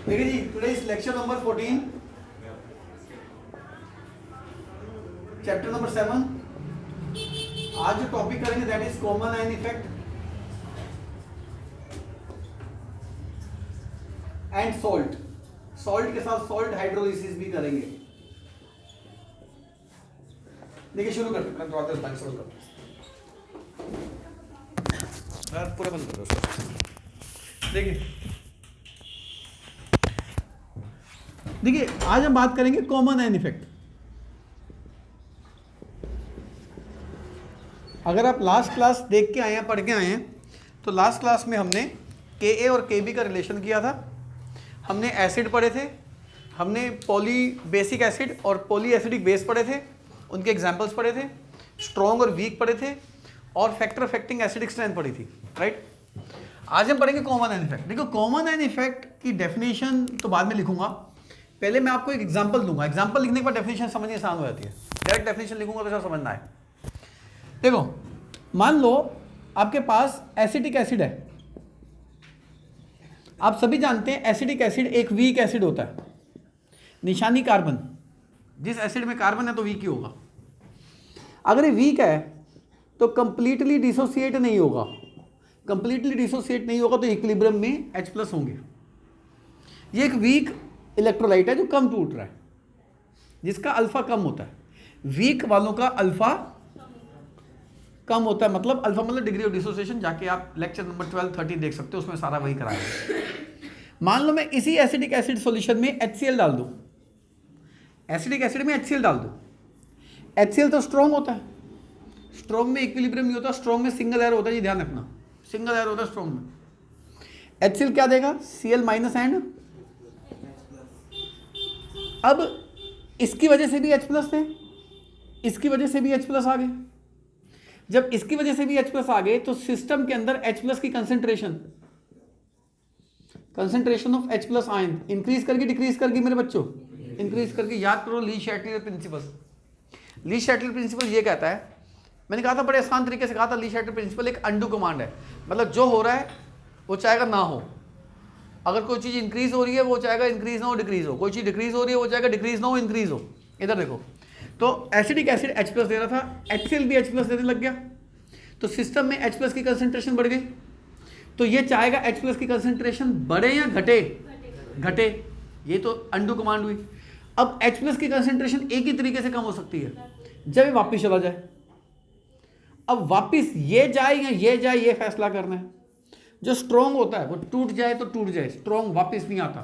देखिए जी, today's lecture number 14, chapter number 7। आज जो टॉपिक करेंगे that is common ion effect and salt. Salt के साथ सॉल्ट हाइड्रोलिसिस भी करेंगे। देखिए शुरू करते हैं। मैं थोड़ा देर टाइम शुरू करता हूँ। पूरा बंद कर दो। देखिए आज हम बात करेंगे कॉमन आयन इफेक्ट। अगर आप लास्ट क्लास देख के आए हैं, पढ़ के आए हैं, तो लास्ट क्लास में हमने Ka और Kb का रिलेशन किया था। हमने एसिड पढ़े थे, हमने पॉली बेसिक एसिड और पॉली एसिडिक बेस पढ़े थे, उनके एग्जांपल्स पढ़े थे, स्ट्रॉन्ग और वीक पढ़े थे, और फैक्टर अफेक्टिंग एसिडिक स्ट्रेंथ पढ़ी थी, राइट। आज हम पढ़ेंगे कॉमन आयन इफेक्ट। देखो कॉमन आयन इफेक्ट की डेफिनेशन तो बाद में लिखूंगा, पहले मैं आपको एक एग्जांपल दूंगा। एग्जांपल लिखने के बाद डेफिनेशन समझनी आसान हो जाती है। डायरेक्ट डेफिनेशन लिखूंगा तो सब समझना है। देखो मान लो आपके पास एसिटिक एसिड है। आप सभी जानते हैं एसिडिक एसिड एक वीक एसिड होता है। निशानी कार्बन, जिस एसिड में कार्बन है तो वीक ही होगा। अगर ये वीक है तो कंप्लीटली डिसोसिएट नहीं होगा। कंप्लीटली डिसोसिएट नहीं होगा तो इक्विलिब्रियम में H+ होंगे। ये एक वीक इलेक्ट्रोलाइट है जो कम टूट रहा है, जिसका अल्फा कम होता है। वीक वालों का अल्फा कम होता है, मतलब अल्फा मतलब डिग्री ऑफ डिसोसिएशन। जाके आप लेक्चर नंबर 12, 13 देख सकते हो, उसमें सारा वही कराया। मान लो मैं इसी एसिडिक एसिड सॉल्यूशन में HCl डाल दूं। एसिडिक एसिड में HCl डाल दूं। HCl तो स्ट्रॉन्ग होता है, स्ट्रॉन्ग में इक्विलिब्रियम नहीं होता, स्ट्रॉन्ग में सिंगल एयर होता है। ये ध्यान रखना, सिंगल एयर होता है स्ट्रॉन्ग में। HCl क्या देगा? Cl- एंड अब इसकी वजह से भी H+ थे, इसकी वजह से भी H+ आ गए। जब इसकी वजह से भी H+ आ गए तो सिस्टम के अंदर H+ की concentration of H+ ion increase करके डिक्रीज करके मेरे बच्चों, इंक्रीज करके। याद करो ली शैटलर प्रिंसिपल। ली शैटलर प्रिंसिपल ये कहता है, मैंने कहा था बड़े आसान तरीके से कहा था, ली शैटलर प्रिंसिपल एक अनडू कमांड है। मतलब जो हो रहा है वो चाहेगा ना हो। अगर कोई चीज़ इंक्रीज हो रही है वो चाहेगा इंक्रीज ना हो डिक्रीज हो, कोई चीज़ डिक्रीज हो रही है वो चाहेगा डिक्रीज ना हो इंक्रीज हो। इधर देखो, तो एसिडिक एसिड H+ दे रहा था, HCl भी H+ देने लग गया, तो सिस्टम में H+ की कंसेंट्रेशन बढ़ गई। तो ये चाहेगा H+ की कंसेंट्रेशन बढ़े या घटे? घटे। ये तो अनडू कमांड हुई। अब H+ की कंसेंट्रेशन एक ही तरीके से कम हो सकती है, जब ये वापिस चला जाए। अब वापिस ये जाए या ये जाए, ये फैसला करना है। जो स्ट्रॉन्ग होता है वो टूट जाए तो टूट जाए, स्ट्रॉन्ग वापिस नहीं आता।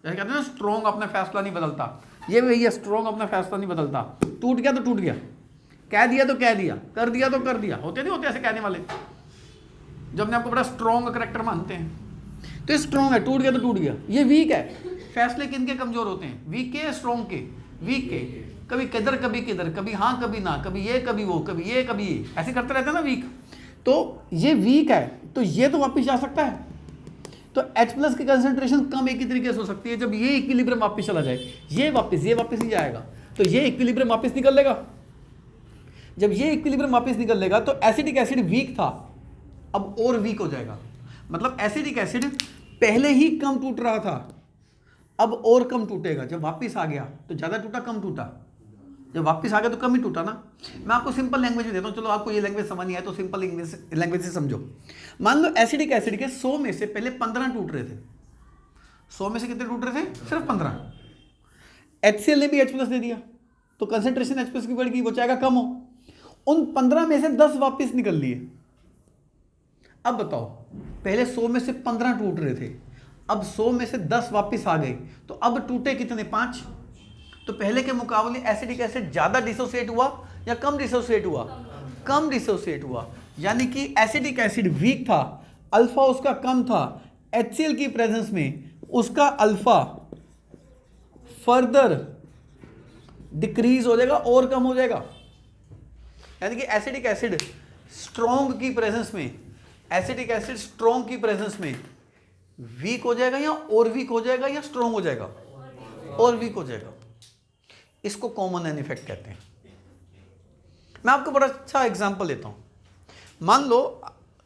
जैसे कहते हैं ना, स्ट्रॉन्ग अपना फैसला नहीं बदलता। ये वही है, स्ट्रॉन्ग अपना फैसला नहीं बदलता। टूट गया तो टूट गया, कह दिया तो कह दिया, कर दिया तो कर दिया। होते नहीं होते ऐसे कहने वाले, जब अपने आपको बड़ा स्ट्रॉन्ग करेक्टर मानते हैं। तो ये स्ट्रॉन्ग है, टूट गया तो टूट गया। ये वीक है। फैसले किनके कमजोर होते हैं? वीक के, स्ट्रॉन्ग के? वीक के। कभी किधर कभी किधर, कभी हाँ कभी ना, कभी ये कभी वो, कभी ये कभी ये, ऐसे करते रहते हैं ना वीक। तो ये वीक है, तो ये तो वापिस जा सकता है। तो H+ की कंसेंट्रेशन कम एक ही तरीके से हो सकती है, जब ये इक्विलिब्रियम वापस चला जाए। ये वापस नहीं जाएगा, तो ये इक्विलिब्रियम वापस निकल लेगा। जब ये इक्विलिब्रियम वापस निकल लेगा तो एसिडिक एसिड वीक था, अब और वीक हो जाएगा। मतलब एसिडिक एसिड पहले ही कम टूट रहा था, अब और कम टूटेगा। जब वापस आ गया तो ज़्यादा टूटा कम टूटा, जब वापस आ गया तो कम ही टूटा ना। मैं आपको सिंपल लैंग्वेज में देता हूँ, चलो आपको ये लैंग्वेज समझ नहीं आए तो सिंपल लैंग्वेज से समझो। मान लो एसिडिक एसिड के 100 में से पहले 15 टूट रहे थे। 100 में से कितने टूट रहे थे? सिर्फ 15। HCl ने भी H+ दे दिया तो कंसेंट्रेशन H+ की बढ़ गई, वो चाहेगा कम हो। उन 15 में से 10 वापस निकल लिए। अब बताओ, पहले 100 में से 15 टूट रहे थे, अब 100 में से 10 वापस आ गए, तो अब टूटे कितने? 5। तो पहले के मुकाबले एसिडिक एसिड ज्यादा डिसोसिएट हुआ या कम डिसोसिएट हुआ? कम डिसोसिएट हुआ। यानी कि एसिडिक एसिड वीक था, अल्फा उसका कम था। HCl की प्रेजेंस में उसका अल्फा फर्दर डिक्रीज हो जाएगा और कम हो जाएगा। यानी कि एसिडिक एसिड स्ट्रॉन्ग की प्रेजेंस में, एसिडिक एसिड स्ट्रॉन्ग की प्रेजेंस में वीक हो जाएगा, या और वीक हो जाएगा, या स्ट्रॉन्ग हो जाएगा? और वीक हो जाएगा। इसको कॉमन आयन इफेक्ट कहते हैं। मैं आपको बड़ा अच्छा एग्जांपल देता हूं। मान लो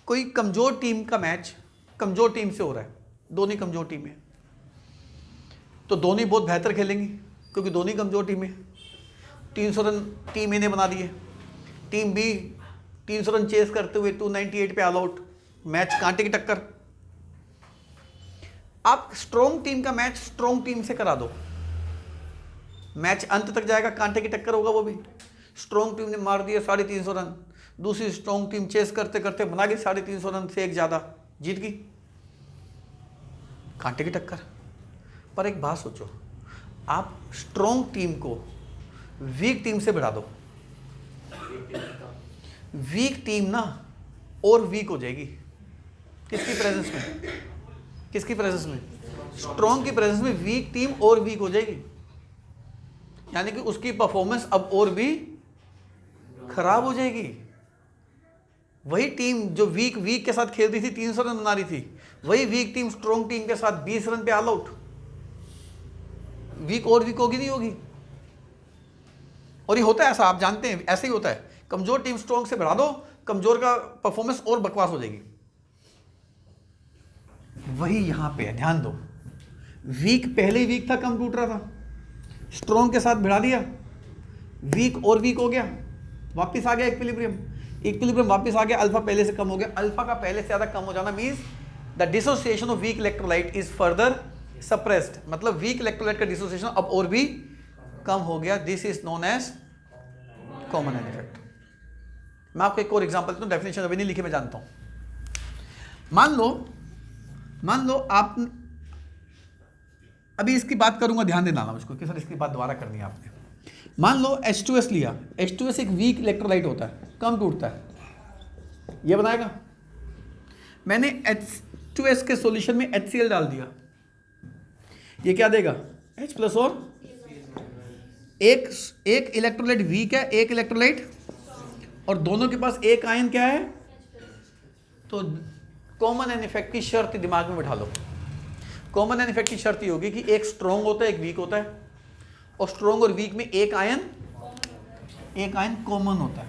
कोई कमजोर टीम का मैच कमजोर टीम से हो रहा है, दोनों कमजोर टीम है। तो दोनों ही बहुत बेहतर खेलेंगी क्योंकि दोनों ही कमज़ोर टीमें। 300 रन टीम ए ने बना दिए, टीम बी 300 रन चेस करते हुए 298 पे ऑल आउट, मैच कांटे की टक्कर। आप स्ट्रॉन्ग टीम का मैच स्ट्रॉन्ग टीम से करा दो, मैच अंत तक जाएगा, कांटे की टक्कर होगा वो भी। स्ट्रॉन्ग टीम ने मार दिया 350 रन, दूसरी स्ट्रॉन्ग टीम चेस करते करते बना गई 350 रन से एक ज़्यादा, जीत गई, कांटे की टक्कर। पर एक बात सोचो, आप स्ट्रॉन्ग टीम को वीक टीम से बढ़ा दो, वीक टीम ना और वीक हो जाएगी। किसकी प्रेजेंस में? किसकी प्रेजेंस में? स्ट्रॉन्ग की प्रेजेंस में वीक टीम और वीक हो जाएगी, यानी कि उसकी परफॉर्मेंस अब और भी खराब हो जाएगी। वही टीम जो वीक के साथ खेल रही थी, 300 रन बना रही थी, वही वीक टीम स्ट्रॉन्ग टीम के साथ 20 रन पे ऑल आउट, वीक और वीक होगी नहीं होगी? और ये होता है ऐसा, आप जानते हैं ऐसे ही होता है। कमजोर टीम स्ट्रॉन्ग से बढ़ा दो, कमजोर का परफॉर्मेंस और बकवास हो जाएगी। वही यहां पे है, ध्यान दो। वीक पहले ही वीक था, कम टूट रहा था, स्ट्रॉन्ग के साथ बढ़ा दिया, वीक और वीक हो गया, वापस आ गया इक्विलिब्रियम वापस आ गया, अल्फा पहले से कम हो गया। अल्फा का पहले से ज्यादा कम हो जाना means the dissociation of weak electrolyte is further suppressed, मतलब वीक इलेक्ट्रोलाइट का डिसोसिएशन अब और भी कम हो गया। This is known as common ion effect. मैं आपको एक और एग्जांपल देता हूं, डेफिनेशन अभी नहीं लिखी, मैं जानता हूं। मान लो आप, अभी इसकी बात करूंगा, ध्यान देना मुझको कि सर इसकी बात दोबारा करनी है आपने। मान लो H2S लिया, H2S एक वीक इलेक्ट्रोलाइट होता है, कम टूटता है, ये बनाएगा। मैंने H2S के सॉल्यूशन में HCl डाल दिया, ये क्या देगा? H+ और एक इलेक्ट्रोलाइट वीक है, एक इलेक्ट्रोलाइट, और दोनों के पास एक आयन क्या है? तो कॉमन एन इफेक्ट की शर्त दिमाग में बिठा लो। कॉमन एन इफेक्ट की शर्त ये होगी कि एक स्ट्रॉन्ग होता है, एक वीक होता है, और स्ट्रॉन्ग और वीक में एक आयन कॉमन होता है।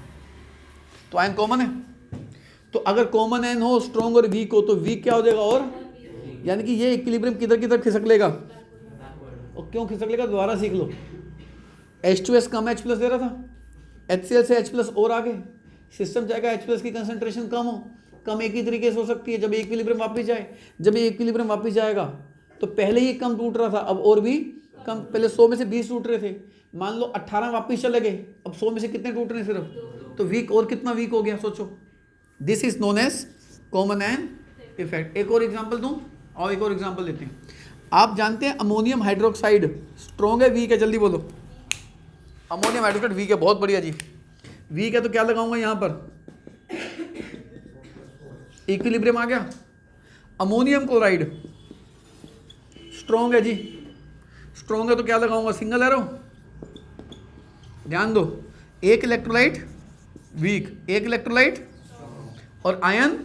तो आयन कॉमन है, तो अगर कॉमन आयन हो, स्ट्रॉन्ग और वीक हो, तो वीक क्या हो जाएगा? और यानी कि ये इक्विलिब्रियम किधर किधर खिसक लेगा, और क्यों खिसक लेगा दोबारा सीख लो। H2S कम H+ दे रहा था, HCl से H+ और आगे, सिस्टम जाएगा H+ की कंसंट्रेशन कम एक ही तरीके से हो सकती है जब इक्विलिब्रियम वापस जाए। जब ये इक्विलिब्रियम वापस जाएगा तो पहले ही कम टूट रहा था, अब और भी कम, पहले 100 में से 20 टूट रहे थे, मान लो 18 वापस चले गए, अब 100 में से कितने टूट रहे हैं सिर्फ? तो वीक और कितना वीक हो गया सोचो। This is known as common ion effect. एक और एग्जांपल दूं, और एक और एग्जांपल देते हैं। आप जानते हैं अमोनियम हाइड्रोक्साइड स्ट्रॉन्ग है वीक है? जल्दी बोलो। अमोनियम हाइड्रोक्साइड वीक है, बहुत बढ़िया जी। वीक है तो क्या लगाऊंगा यहां पर? इक्विलिब्रियम आ गया। अमोनियम क्लोराइड स्ट्रॉन्ग है जी, स्ट्रॉन्ग है तो क्या लगाऊंगा? Single arrow. ध्यान दो, एक इलेक्ट्रोलाइट वीक, एक इलेक्ट्रोलाइट और आयन,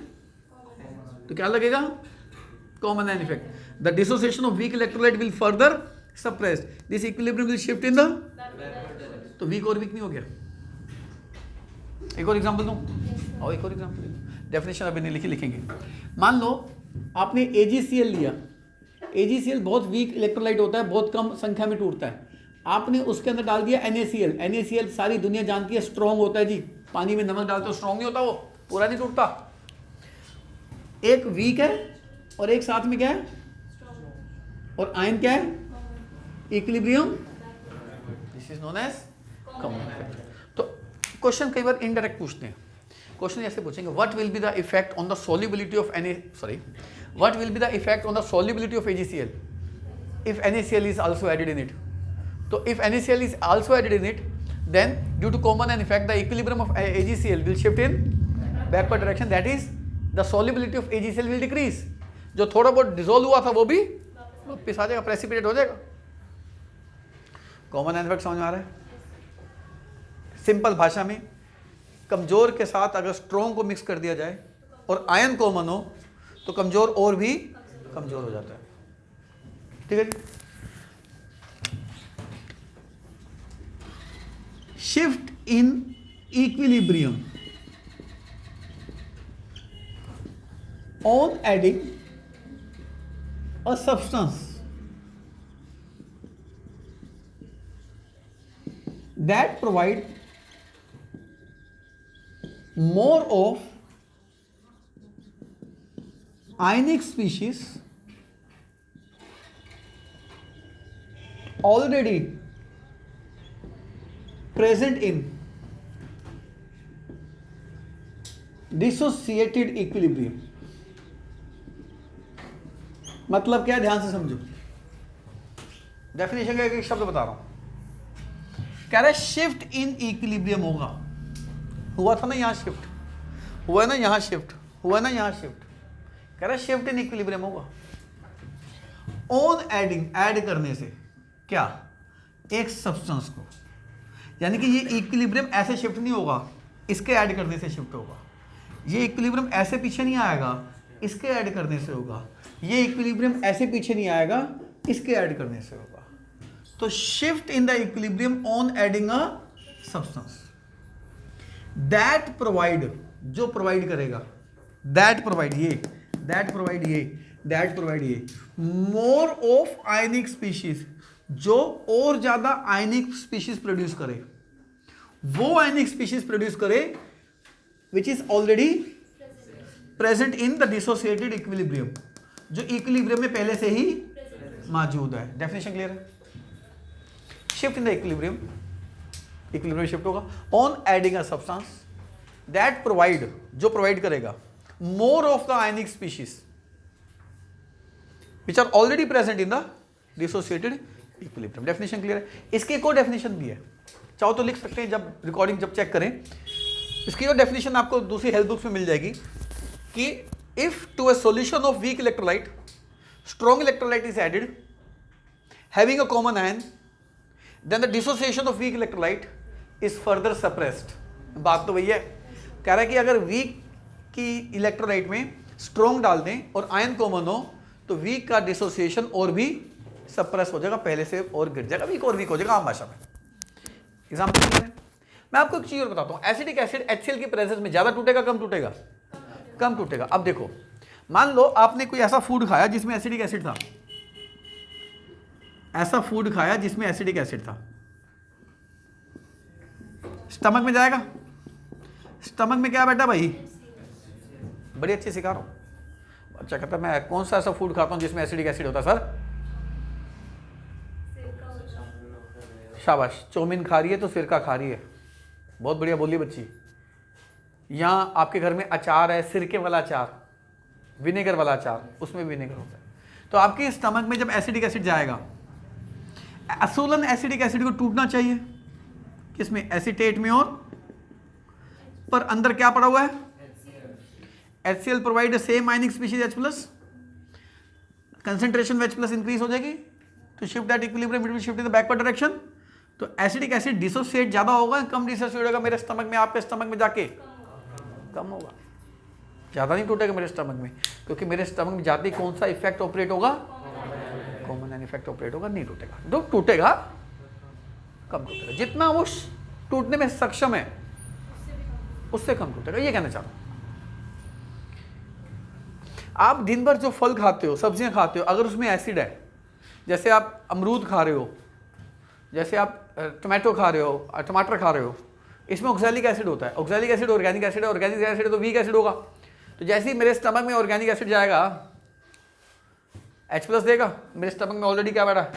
तो क्या लगेगा? Common ion effect. The dissociation of weak electrolyte will further suppressed, this equilibrium will shift in the, तो वीक और वीक नहीं हो गया। एक और एग्जांपल दूं, और एक और एग्जांपल, डेफिनेशन अभी नहीं लिखी, लिखेंगे। मान लो आपने AgCl लिया, AgCl बहुत वीक इलेक्ट्रोलाइट होता है, बहुत कम संख्या में टूटता है। आपने उसके अंदर डाल दिया NaCl। NaCl सारी दुनिया जानती है स्ट्रॉन्ग होता है जी, पानी में नमक डालते हो स्ट्रॉन्ग नहीं होता, वो पूरा नहीं टूटता। एक वीक है और एक साथ में क्या है? और आयन क्या है? Equilibrium. This is known as common effect. तो क्वेश्चन कई बार इनडायरेक्ट पूछते हैं। क्वेश्चन ऐसे पूछेंगे, what will be the effect on the solubility of what will be the effect on the solubility of AgCl if NaCl is also added in it? तो if NaCl is also added in it, then due to common an effect, the equilibrium of AgCl will shift in backward direction, that is the solubility of AgCl will decrease। जो थोड़ा बहुत dissolve हुआ था वो भी वापस आ जाएगा, precipitate हो जाएगा। कॉमन एन इफेक्ट समझ में आ रहा है? सिंपल भाषा में, कमजोर के साथ अगर स्ट्रॉन्ग को मिक्स कर दिया जाए और आयन कॉमन हो तो कमजोर और भी कमजोर हो जाता है। ठीक है जी। Shift in equilibrium on adding a substance that provide more of ionic species already present in dissociated equilibrium. मतलब क्या, ध्यान से समझो, डेफिनेशन का एक शब्द बता रहा हूं। कह रहा है शिफ्ट इन इक्विलिब्रियम होगा, हुआ था ना यहां शिफ्ट, हुआ ना यहां शिफ्ट, हुआ ना यहां शिफ्ट, कह रहा है शिफ्ट इन इक्विलिब्रियम होगा ऑन एडिंग, ऐड करने से क्या, एक सब्सटेंस को, यानी कि ये इक्विलिब्रियम ऐसे शिफ्ट नहीं होगा, इसके ऐड करने से शिफ्ट होगा। ये इक्विलिब्रियम ऐसे पीछे नहीं आएगा, इसके ऐड करने से होगा। ये इक्विलिब्रियम ऐसे पीछे नहीं आएगा, इसके ऐड करने से होगा। तो shift in the equilibrium on adding a substance that provide, जो प्रोवाइड करेगा, दैट प्रोवाइड ये, दैट प्रोवाइड ये, दैट प्रोवाइड ये, मोर ऑफ आयनिक स्पीशीज, जो और ज्यादा आयनिक स्पीशीज प्रोड्यूस करे, वो आयनिक स्पीशीज प्रोड्यूस करे which is already present in the dissociated equilibrium, जो इक्विलिब्रियम में पहले से ही मौजूद है। डेफिनेशन क्लियर है? Shift in the equilibrium, equilibrium shift होगा on adding a substance that provide, जो प्रोवाइड करेगा more of the ionic species which are already present in the dissociated equilibrium. Definition clear है? इसकी एक और डेफिनेशन भी है, चाहो तो लिख सकते हैं जब रिकॉर्डिंग जब चेक करें। इसकी और डेफिनेशन आपको दूसरी हेल्थ बुक्स में मिल जाएगी कि if to a solution of weak electrolyte strong electrolyte is added having a common ion then the dissociation of weak electrolyte is further suppressed. बात तो वही है, कह रहा है कि अगर वीक की इलेक्ट्रोलाइट में स्ट्रॉन्ग डाल दें और आयन कॉमन हो तो वीक का डिसोसिएशन और भी सप्रेस हो जाएगा, पहले से और गिर जाएगा, वीक और वीक हो जाएगा आम भाषा में। एग्जाम्पल क्लियर है? मैं आपको एक चीज और बताता हूं, एसिडिक एसिड HCl की प्रेजेंस में ज्यादा टूटेगा कम टूटेगा? कम टूटेगा। अब देखो, मान लो आपने कोई ऐसा फूड खाया जिसमें एसिडिक एसिड था, ऐसा फूड खाया जिसमें एसिडिक एसिड था, स्टमक में जाएगा? स्टमक में क्या बैठा भाई? बड़ी अच्छी सिखा रहा हूं। अच्छा कहता है मैं कौन सा ऐसा फूड खाता हूं जिसमें एसिडिक एसिड होता है सर? शाबाश, चौमिन खा रही है तो सिरका खा रही है, बहुत बढ़िया बोली बच्ची। यहाँ आपके घर में अचार है, सिरके वाला अचार, विनेगर वाला अचार, उसमें विनेगर होता है। तो आपके स्टमक में जब एसिडिक एसिड जाएगा, असूलन एसिडिक एसिड को टूटना चाहिए किसमें? एसीटेट में, और पर अंदर क्या पड़ा हुआ है? HCl provide same ionic species H+, concentration H+ increase हो जाएगी to shift that equilibrium, it will shift in the backward direction. तो एसिडिक एसिड डिसोसिएट ज्यादा होगा, कम डिसोसिएट होगा मेरे स्टमक में, आपके स्टमक में जाके कम होगा, ज्यादा नहीं टूटेगा मेरे स्टमक में, क्योंकि मेरे स्टमक में जाते ही कौन सा इफेक्ट ऑपरेट होगा? कॉमन आयन इफेक्ट ऑपरेट होगा, नहीं टूटेगा। जो टूटेगा कम टूटेगा, जितना वो टूटने में सक्षम है उससे कम टूटेगा, ये कहना चाहता हूं। आप दिन भर जो फल खाते हो, सब्जियां खाते हो, अगर उसमें एसिड है, जैसे आप अमरूद खा रहे हो, जैसे आप टमाटो खा रहे हो, टमाटर खा रहे हो, इसमें ऑक्सैलिक एसिड होता है। ऑक्सैलिक एसिड ऑर्गेनिक एसिड है, ऑर्गेनिक एसिड है तो वीक एसिड होगा। तो जैसे ही मेरे स्टमक में ऑर्गेनिक एसिड जाएगा, H+ देगा, मेरे स्टमक में ऑलरेडी क्या बैठा है,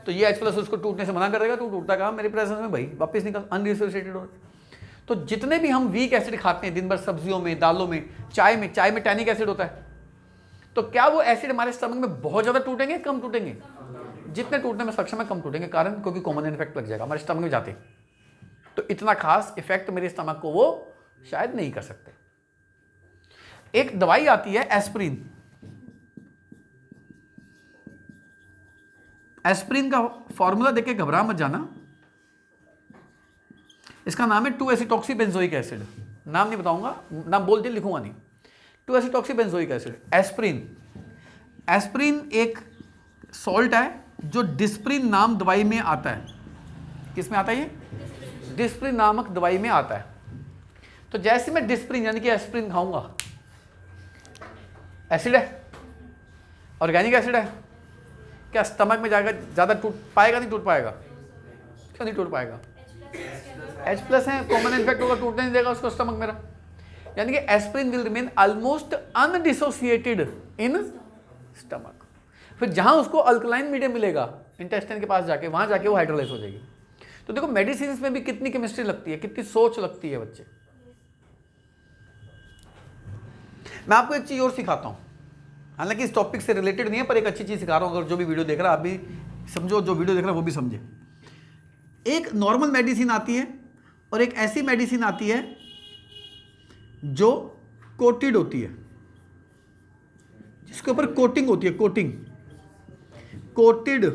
तो ये H+ उसको टूटने से मना कर देगा, तो टूटता कहाँ? मेरी प्रेजेंस में भाई, वापस निकल, अनडिसोसिएटेड हो। तो जितने भी हम वीक एसिड खाते हैं दिन भर, सब्जियों में, दालों में, चाय में टैनिक एसिड होता है, तो क्या वो एसिड हमारे स्टमक में बहुत ज्यादा टूटेंगे, कम टूटेंगे? जितने टूटने में सक्षम है कम टूटेंगे, कारण क्योंकि कॉमन इफेक्ट लग जाएगा हमारे स्टमक में जाते, तो इतना खास इफेक्ट मेरे स्टमक को वो शायद नहीं कर सकते। एक दवाई आती है एस्प्रिन, एस्प्रिन का फॉर्मूला देख के घबरा मत जाना, इसका नाम है 2-एसिटॉक्सीबेंजोइक एसिड। नाम नहीं बताऊंगा, नाम बोल दिया, लिखूंगा नहीं। 2-एसिटॉक्सीबेंजोइक एसिड, एस्प्रिन। एस्प्रिन एक सॉल्ट है जो डिस्प्रिन नाम दवाई में आता है। किस में आता है ये? डिस्प्रिन नामक दवाई में आता है। तो जैसे मैं डिस्प्रिन यानी कि एस्प्रिन खाऊंगा, एसिड है, ऑर्गेनिक एसिड है, क्या स्टमक में जाएगा, ज्यादा टूट पाएगा? नहीं टूट पाएगा, क्यों नहीं टूट पाएगा? H+ है, कॉमन इन्फेक्ट होगा, टूटने नहीं देगा उसको स्टमक मेरा। यानी कि aspirin will remain almost undissociated in stomach. फिर जहां उसको अल्कलाइन मीडियम मिलेगा इंटेस्टाइन के पास जाके, वहां जाके वो हाइड्रोलाइज हो जाएगी। तो देखो मेडिसिन में भी कितनी केमिस्ट्री लगती है, कितनी सोच लगती है बच्चे। मैं आपको एक चीज और सिखाता हूं, हालांकि इस टॉपिक से रिलेटेड नहीं है, पर एक अच्छी चीज सिखा रहा हूं। अगर जो भी वीडियो देख रहा है आप भी समझो, जो वीडियो देख रहा है वो भी समझे। एक नॉर्मल मेडिसिन आती है और एक ऐसी मेडिसिन आती है जो कोटेड होती है, जिसके ऊपर कोटिंग होती है, कोटिंग, कोटेड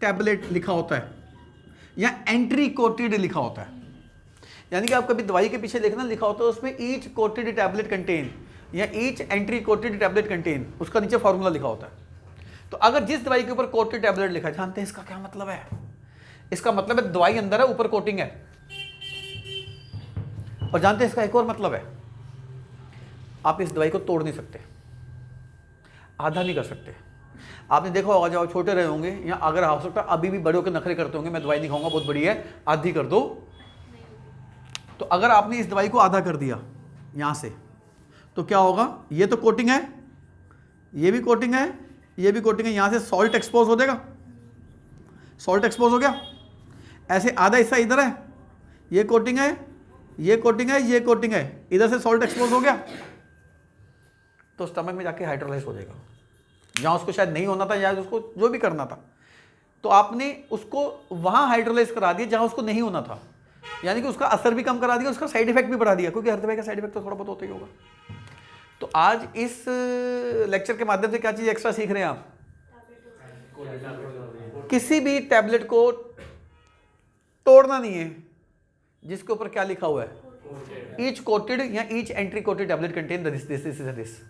टैबलेट लिखा होता है या एंट्री कोटेड लिखा होता है। यानी कि आप कभी दवाई के पीछे देखना लिखा होता है उसमें ईच कोटेड टैबलेट कंटेन या each entry coated tablet contain, उसका नीचे फॉर्मूला लिखा होता है। तो अगर जिस दवाई के ऊपर कोटेड टैबलेट लिखा है, जानते हैं इसका क्या मतलब है? इसका मतलब है दवाई अंदर है, ऊपर कोटिंग है। और जानते हैं इसका एक और मतलब है, आप इस दवाई को तोड़ नहीं सकते, आधा नहीं कर सकते। आपने देखा होगा जब आप छोटे रहे होंगे, या अगर हो सकता है अभी भी बड़े होकर नखरे करते होंगे, मैं दवाई नहीं खाऊंगा, बहुत बड़ी है, आधी कर दो। तो अगर आपने इस दवाई को आधा कर दिया यहां से, तो क्या होगा? ये तो कोटिंग है, ये भी कोटिंग है, ये भी कोटिंग है, यहां से सॉल्ट एक्सपोज हो जाएगा, सॉल्ट एक्सपोज हो गया। ऐसे आधा हिस्सा इधर है, ये कोटिंग है, ये कोटिंग है, ये कोटिंग है, इधर से सॉल्ट एक्सपोज हो गया, तो स्टमक में जाके हाइड्रोलाइज हो जाएगा, जहां उसको शायद नहीं होना था या उसको जो भी करना था। तो आपने उसको वहां हाइड्रोलाइज करा दिया जहां उसको नहीं होना था, यानी कि उसका असर भी कम करा दिया, उसका साइड इफेक्ट भी बढ़ा दिया, क्योंकि हर दवाई का साइड इफेक्ट तो थोड़ा बहुत होता ही होगा। तो आज इस लेक्चर के माध्यम से क्या चीज एक्स्ट्रा सीख रहे हैं आप? किसी भी टैबलेट को तोड़ना नहीं है, जिसके ऊपर क्या लिखा हुआ है, ईच कोटेड या each entry coated tablet contain this.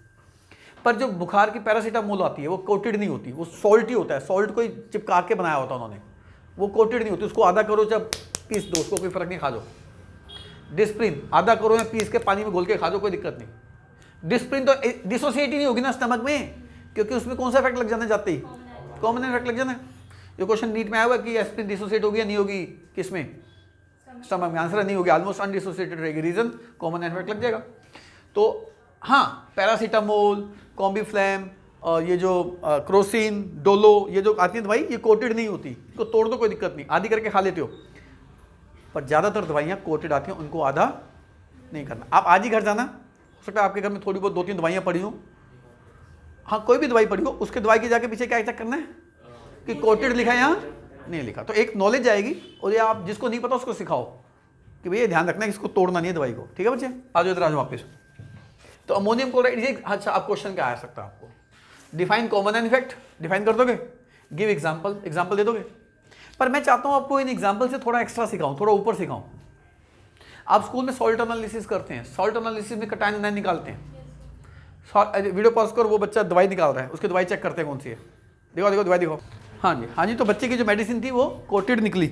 पर जो बुखार की पैरासीटामोल आती है वो कोटेड नहीं होती, वो सॉल्ट ही होता है, सॉल्ट को चिपका के बनाया होता है उन्होंने, वो कोटेड नहीं होती। उसको आधा करो जब पीस दो, उसको कोई फर्क नहीं, खा दो। डिस्प्रिन आधा करो या पीस के पानी में घोल के खा दो, कोई दिक्कत नहीं। डिस्प्रिन तो डिसोसिएट ही नहीं होगी ना स्टमक में, क्योंकि उसमें कौन सा इफेक्ट लग जाना जाते ही, कॉमन इफेक्ट लग जाना। ये क्वेश्चन नीट में आया हुआ कि एस्प्रिन डिसोसिएट होगी या नहीं होगी, किसमें? स्टमक में। आंसर नहीं होगी, ऑलमोस्ट अनडिसोसिएटेड रहेगी। रीजन कॉमन इफेक्ट लग जाएगा। तो हाँ, पैरासीटामोल, कॉम्बीफ्लैम, ये जो क्रोसिन, डोलो, ये जो आती है दवाई, ये कोटेड नहीं होती, इसको तोड़ दो कोई दिक्कत नहीं, आधी करके खा लेते हो। पर ज़्यादातर दवाइयाँ कोटेड आती हैं, उनको आधा नहीं करना। आप आज ही घर जाना, हो सकता है आपके घर में थोड़ी बहुत 2-3 दवाइयाँ पड़ी हो, हाँ कोई भी दवाई पड़ी हो, उसके दवाई के जाके पीछे क्या चेक करना है कि कोटेड लिखा है यहाँ नहीं लिखा। तो एक नॉलेज आएगी, और ये आप जिसको नहीं पता उसको सिखाओ कि भैया ध्यान रखना है कि इसको तोड़ना नहीं है दवाई को। ठीक है बच्चे, आ जाओ इधर, आ जाओ वापस। तो अमोनियम क्लोराइड, ये अच्छा आप क्वेश्चन क्या आ सकता है आपको, डिफाइन कॉमन इफेक्ट, डिफाइन कर दोगे, गिव एग्जांपल, एग्जांपल दे दोगे। पर मैं चाहता हूं आपको इन एग्जांपल से थोड़ा एक्स्ट्रा सिखाऊं, थोड़ा ऊपर सिखाऊं। आप स्कूल में सॉल्ट एनालिसिस करते हैं, सॉल्ट एनालिसिस में कटायन एनायन निकालते हैं। वीडियो पॉज कर, वो बच्चा दवाई निकाल रहा है, उसकी दवाई चेक करते हैं कौन सी है, देखो देखो दवाई देखो। हाँ जी, हाँ जी, तो बच्चे की जो मेडिसिन थी वो कोटेड निकली,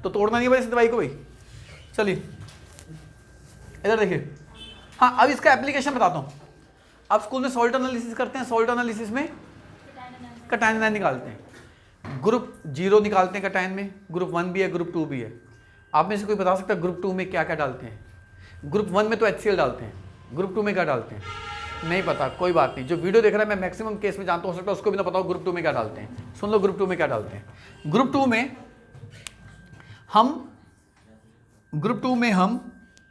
तो तोड़ना नहीं भाई इस दवाई को भाई। चलिए इधर देखिए। हाँ, अब इसका एप्लीकेशन बताता हूँ। आप स्कूल में सॉल्ट एनालिसिस करते हैं, सॉल्ट एनालिसिस में कटायन एनायन निकालते हैं, ग्रुप 0 निकालते हैं कटायन में, ग्रुप 1 भी है, ग्रुप 2 भी है। आप में से कोई बता सकता है ग्रुप 2 में क्या क्या डालते हैं? ग्रुप 1 में तो HCl डालते हैं, ग्रुप 2 में क्या डालते हैं नहीं पता, कोई बात नहीं। जो वीडियो देख रहा है मैं मैक्सिमम केस में जानता, हो सकता है उसको भी ना पता हो ग्रुप 2 में क्या डालते हैं। सुन लो ग्रुप 2 में क्या डालते हैं। ग्रुप 2 में हम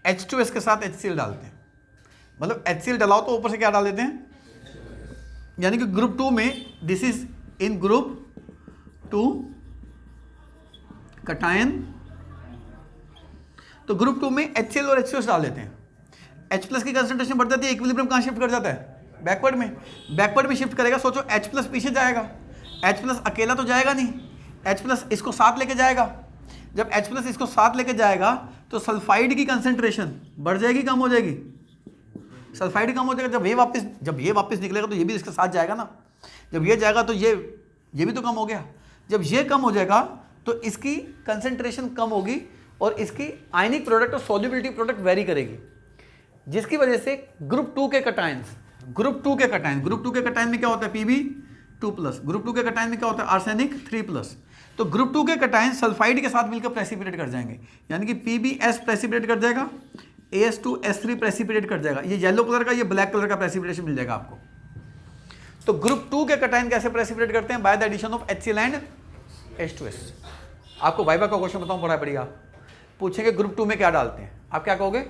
H2S के साथ HCl डालते हैं, मतलब HCl डलाओ तो ऊपर से क्या डाल देते हैं, यानी कि ग्रुप 2 में this is in group 2 cation, तो ग्रुप 2 में HCl और H2S डाल देते हैं। H+ की कंसंट्रेशन बढ़ जाती है, इक्विलिब्रियम कहाँ शिफ्ट कर जाता है? बैकवर्ड में, बैकवर्ड में शिफ्ट करेगा। सोचो H+ पीछे जाएगा, H+ अकेला तो जाएगा नहीं, H+ इसको साथ लेके जाएगा। जब H+ इसको साथ लेके जाएगा तो सल्फाइड की कंसंट्रेशन बढ़ जाएगी, कम हो जाएगी? सल्फाइड कम हो जाएगा। जब ये वापस निकलेगा तो ये भी इसके साथ जाएगा ना, जब ये जाएगा तो ये भी तो कम हो गया। जब ये कम हो जाएगा तो इसकी कंसंट्रेशन कम होगी और इसकी आयनिक प्रोडक्ट और सॉल्युबिलिटी प्रोडक्ट वेरी करेगी, जिसकी वजह से ग्रुप 2 के कटायन में क्या होता है? Pb2+। ग्रुप 2 के कटायन में क्या होता है? आर्सेनिक 3+। तो ग्रुप 2 के कटायन सल्फाइड के साथ मिलकर प्रेसिपिटेट कर जाएंगे, यानी कि PbS प्रेसिपिटेट कर जाएगा, AS2S3 प्रेसिपिटेट कर जाएगा। ये येलो कलर का, ये ब्लैक कलर का प्रेसिपिटेशन मिल जाएगा आपको। तो ग्रुप 2 के कटायन कैसे प्रेसिपिटेट करते हैं? By the addition of HCl and H2S। आपको वाइवा का क्वेश्चन बताऊं, बड़ा बढ़िया पूछेंगे ग्रुप 2 में क्या डालते हैं, आप क्या कहोगे?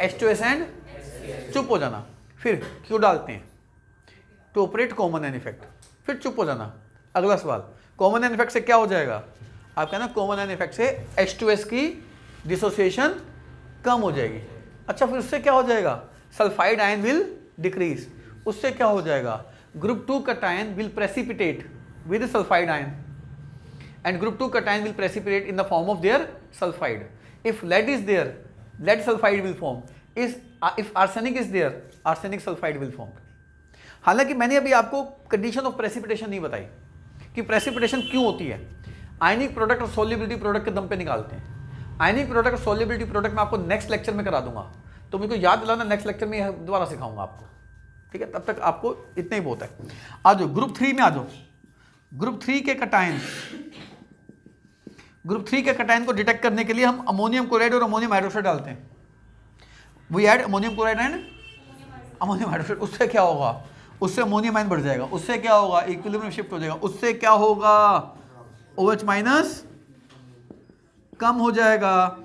H2S एंड, चुप हो जाना, फिर क्यों डालते हैं? To operate common ion effect, फिर चुप हो जाना। अगला सवाल, कॉमन एन इफेक्ट से क्या हो जाएगा? आप कहना कॉमन एन इफेक्ट से H2S की डिसोसिएशन कम हो जाएगी। अच्छा, फिर उससे क्या हो जाएगा? Sulphide ion will decrease. उससे क्या हो जाएगा? Group 2 cation will precipitate with sulphide ion and group 2 cation will precipitate in the form of their sulfide. If lead is there, lead sulfide will form. If arsenic is there, arsenic sulfide will form. हालांकि मैंने अभी आपको condition of precipitation नहीं बताई कि precipitation क्यों होती है। आयनिक प्रोडक्ट और सोल्युबिलिटी प्रोडक्ट के दम पे निकालते हैं। आयनिक प्रोडक्ट और सोल्युबिलिटी प्रोडक्ट मैं आपको नेक्स्ट लेक्चर में करा दूंगा, तो मुझे याद दिलाना, नेक्स्ट लेक्चर में दोबारा सिखाऊंगा आपको, ठीक है? तब तक आपको इतना ही बहुत है। आ जाओ ग्रुप 3 में आ जाओ। ग्रुप 3 के कटायन, ग्रुप 3 के कटायन को डिटेक्ट करने के लिए हम अमोनियम क्लोराइड और अमोनियम हाइड्रोक्साइड डालते हैं। We add ammonium chloride and ammonium hydroxide. उससे क्या होगा? उससे अमोनियम आयन बढ़ जाएगा। उससे क्या होगा? इक्विलिब्रियम शिफ्ट हो जाएगा। उससे क्या होगा? OH माइनस कम हो जाएगा।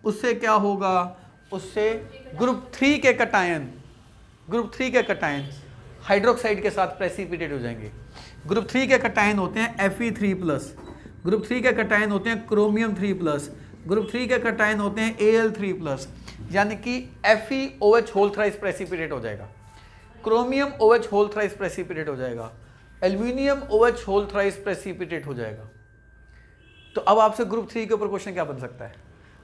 उससे क्या होगा? उससे ग्रुप 3 के कटायन, ग्रुप 3 के कटायन हाइड्रोक्साइड के साथ प्रेसिपिटेट हो जाएंगे। ग्रुप 3 के कटायन होते हैं Fe3+, ग्रुप 3 के कटायन होते हैं क्रोमियम 3+, ग्रुप 3 के कटायन होते हैं Al3+, यानी कि FeOH होल थ्राइस प्रेसिपिटेट हो जाएगा, chromium OH whole thrice precipitate हो जाएगा, aluminium OH whole thrice precipitate हो जाएगा। तो अब आपसे ग्रुप 3 के ऊपर क्वेश्चन क्या बन सकता है?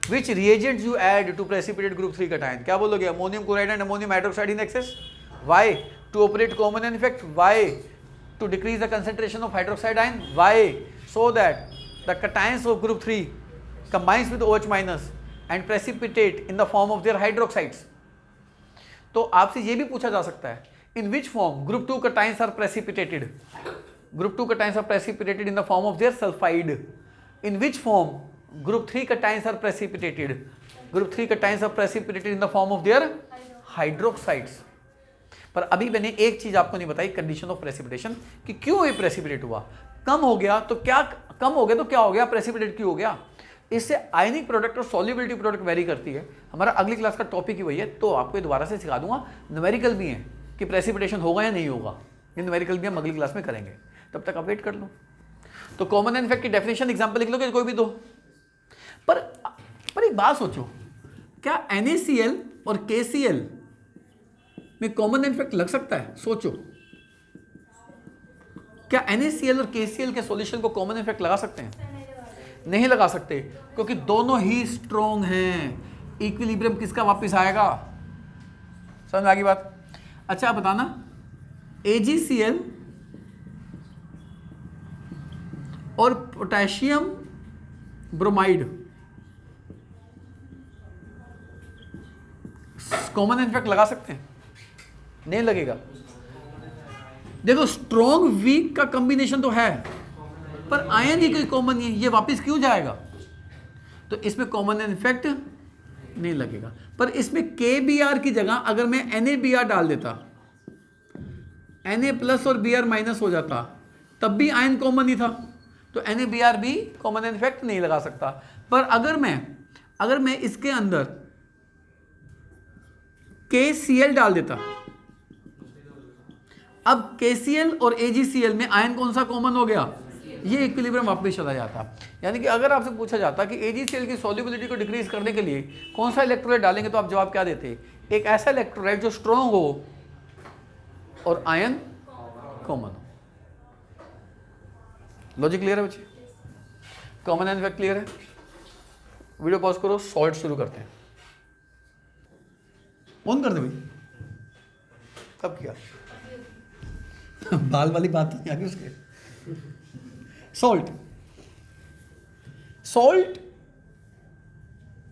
Which reagents you add to precipitate group 3 cation? क्या बोलोगे? Ammonium chloride and ammonium hydroxide in excess. Why? To operate common ion effect. Why? To decrease the concentration of hydroxide ion. Why? so that the cations of group 3 combines with OH minus and precipitate in the form of their hydroxides. तो आपसे ये भी पूछा जा सकता है, in which form group 2 cations are precipitated? Group 2 cations are precipitated in the form of their sulfide. In which form group 3 cations are precipitated? Group 3 cations are precipitated in the form of their hydroxides. पर अभी मैंने एक चीज आपको नहीं बताई, condition of precipitation, कि क्यों ये प्रेसिपिटेट हुआ। कम हो गया तो क्या, कम हो गया तो क्या हो गया? प्रेसिपिटेट क्यों हो गया? इससे आयनिक प्रोडक्ट और सॉल्युबिलिटी प्रोडक्ट वेरी करती है। हमारा अगली क्लास का टॉपिक ही वही है, तो आपको दोबारा से सिखा दूंगा। न्यूमेरिकल भी है कि प्रेसिपिटेशन होगा या नहीं होगा, ये न्यूमेरिकल भी हम अगली क्लास में करेंगे, तब तक आप वेट कर लो। तो कॉमन एन इफेक्ट की डेफिनेशन एग्जाम्पल लिख लो, कोई भी दो। पर एक बात सोचो, क्या NaCl और KCl में कॉमन एन इफेक्ट लग सकता है? सोचो, क्या NaCl और KCl के सॉल्यूशन को कॉमन इफेक्ट लगा सकते हैं? नहीं लगा सकते, क्योंकि दोनों ही स्ट्रॉन्ग हैं। इक्विलिब्रियम किसका वापस आएगा? समझ में आ गई बात? अच्छा, आप बताना, AgCl और पोटेशियम ब्रोमाइड कॉमन इफेक्ट लगा सकते हैं? नहीं लगेगा। देखो, स्ट्रॉन्ग वीक का कॉम्बिनेशन तो है, पर आयन ही कोई कॉमन नहीं है, ये वापस क्यों जाएगा? तो इसमें कॉमन इफेक्ट नहीं लगेगा। पर इसमें KBr की जगह अगर मैं NaBr डाल देता, Na+ और Br- हो जाता, तब भी आयन कॉमन ही था, तो NaBr भी कॉमन इफेक्ट नहीं लगा सकता। पर अगर मैं इसके अंदर KCl डाल देता, अब KCl और AgCl में आयन कौन सा कॉमन हो गया? ये इक्विलिब्रियम वापस चला जाता। यानी कि अगर आपसे पूछा जाता कि AgCl की सॉल्युबिलिटी को डिक्रीज करने के लिए कौन सा इलेक्ट्रोलाइट डालेंगे, तो आप जवाब क्या देते? एक ऐसा इलेक्ट्रोलाइट जो स्ट्रॉन्ग हो और आयन कॉमन हो। लॉजिक क्लियर है बच्चे? कॉमन एन इफेक्ट क्लियर है? वीडियो पॉज करो, सॉल्ट शुरू करते हैं। ऑन कर दे भाई। कब किया? बाल वाली बात नहीं आ गई उसके। Salt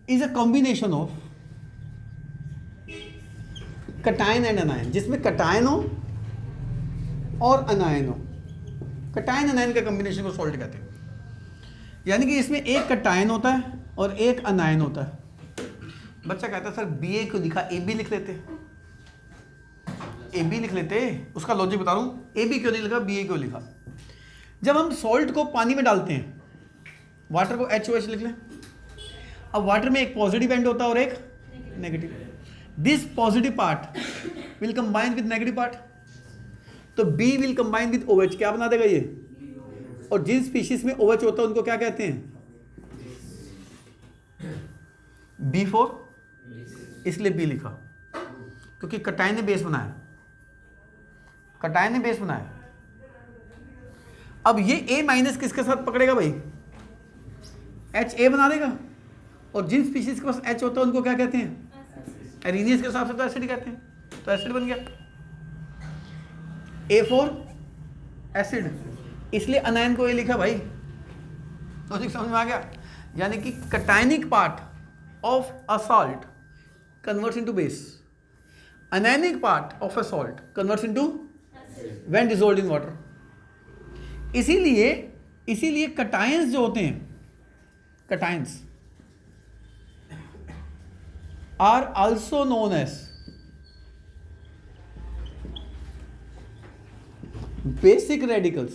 is a combination of cation and अनायन, जिसमें कटायन हो और अनायन हो। कटायन अनायन का कॉम्बिनेशन को सॉल्ट कहते हैं। यानी कि इसमें एक कटायन होता है और एक अनायन होता है। बच्चा कहता है सर Ba क्यों लिखा, AB लिख लेते, AB लिख लेते। उसका लॉजिक बता रहा हूँ, AB क्यों नहीं लिखा, Ba क्यों लिखा। जब हम सॉल्ट को पानी में डालते हैं, वाटर को HOH लिख लें। अब वाटर में एक पॉजिटिव एंड होता है और एक negative. This positive part will combine with negative part, तो B will combine with OH, क्या बना देगा ये। और जिन स्पीशीज में OH होता है उनको क्या कहते हैं, B4, इसलिए B लिखा, क्योंकि कटायन ने बेस बनाया, कटायन ने बेस बनाया। अब ये A माइनस किसके साथ पकड़ेगा भाई, HA बना देगा। और जिन स्पीशीज के पास H होता है उनको क्या कहते हैं, एरिनियस के हिसाब से तो एसिड कहते हैं, तो एसिड बन गया। A4 एसिड, इसलिए अनायन को ये लिखा भाई। लॉजिक समझ में आ गया। यानी कि cationic part of a salt converts into base, anionic part of a salt converts into when dissolved in water. इसीलिए कटायंस जो होते हैं, cations are also known as basic radicals,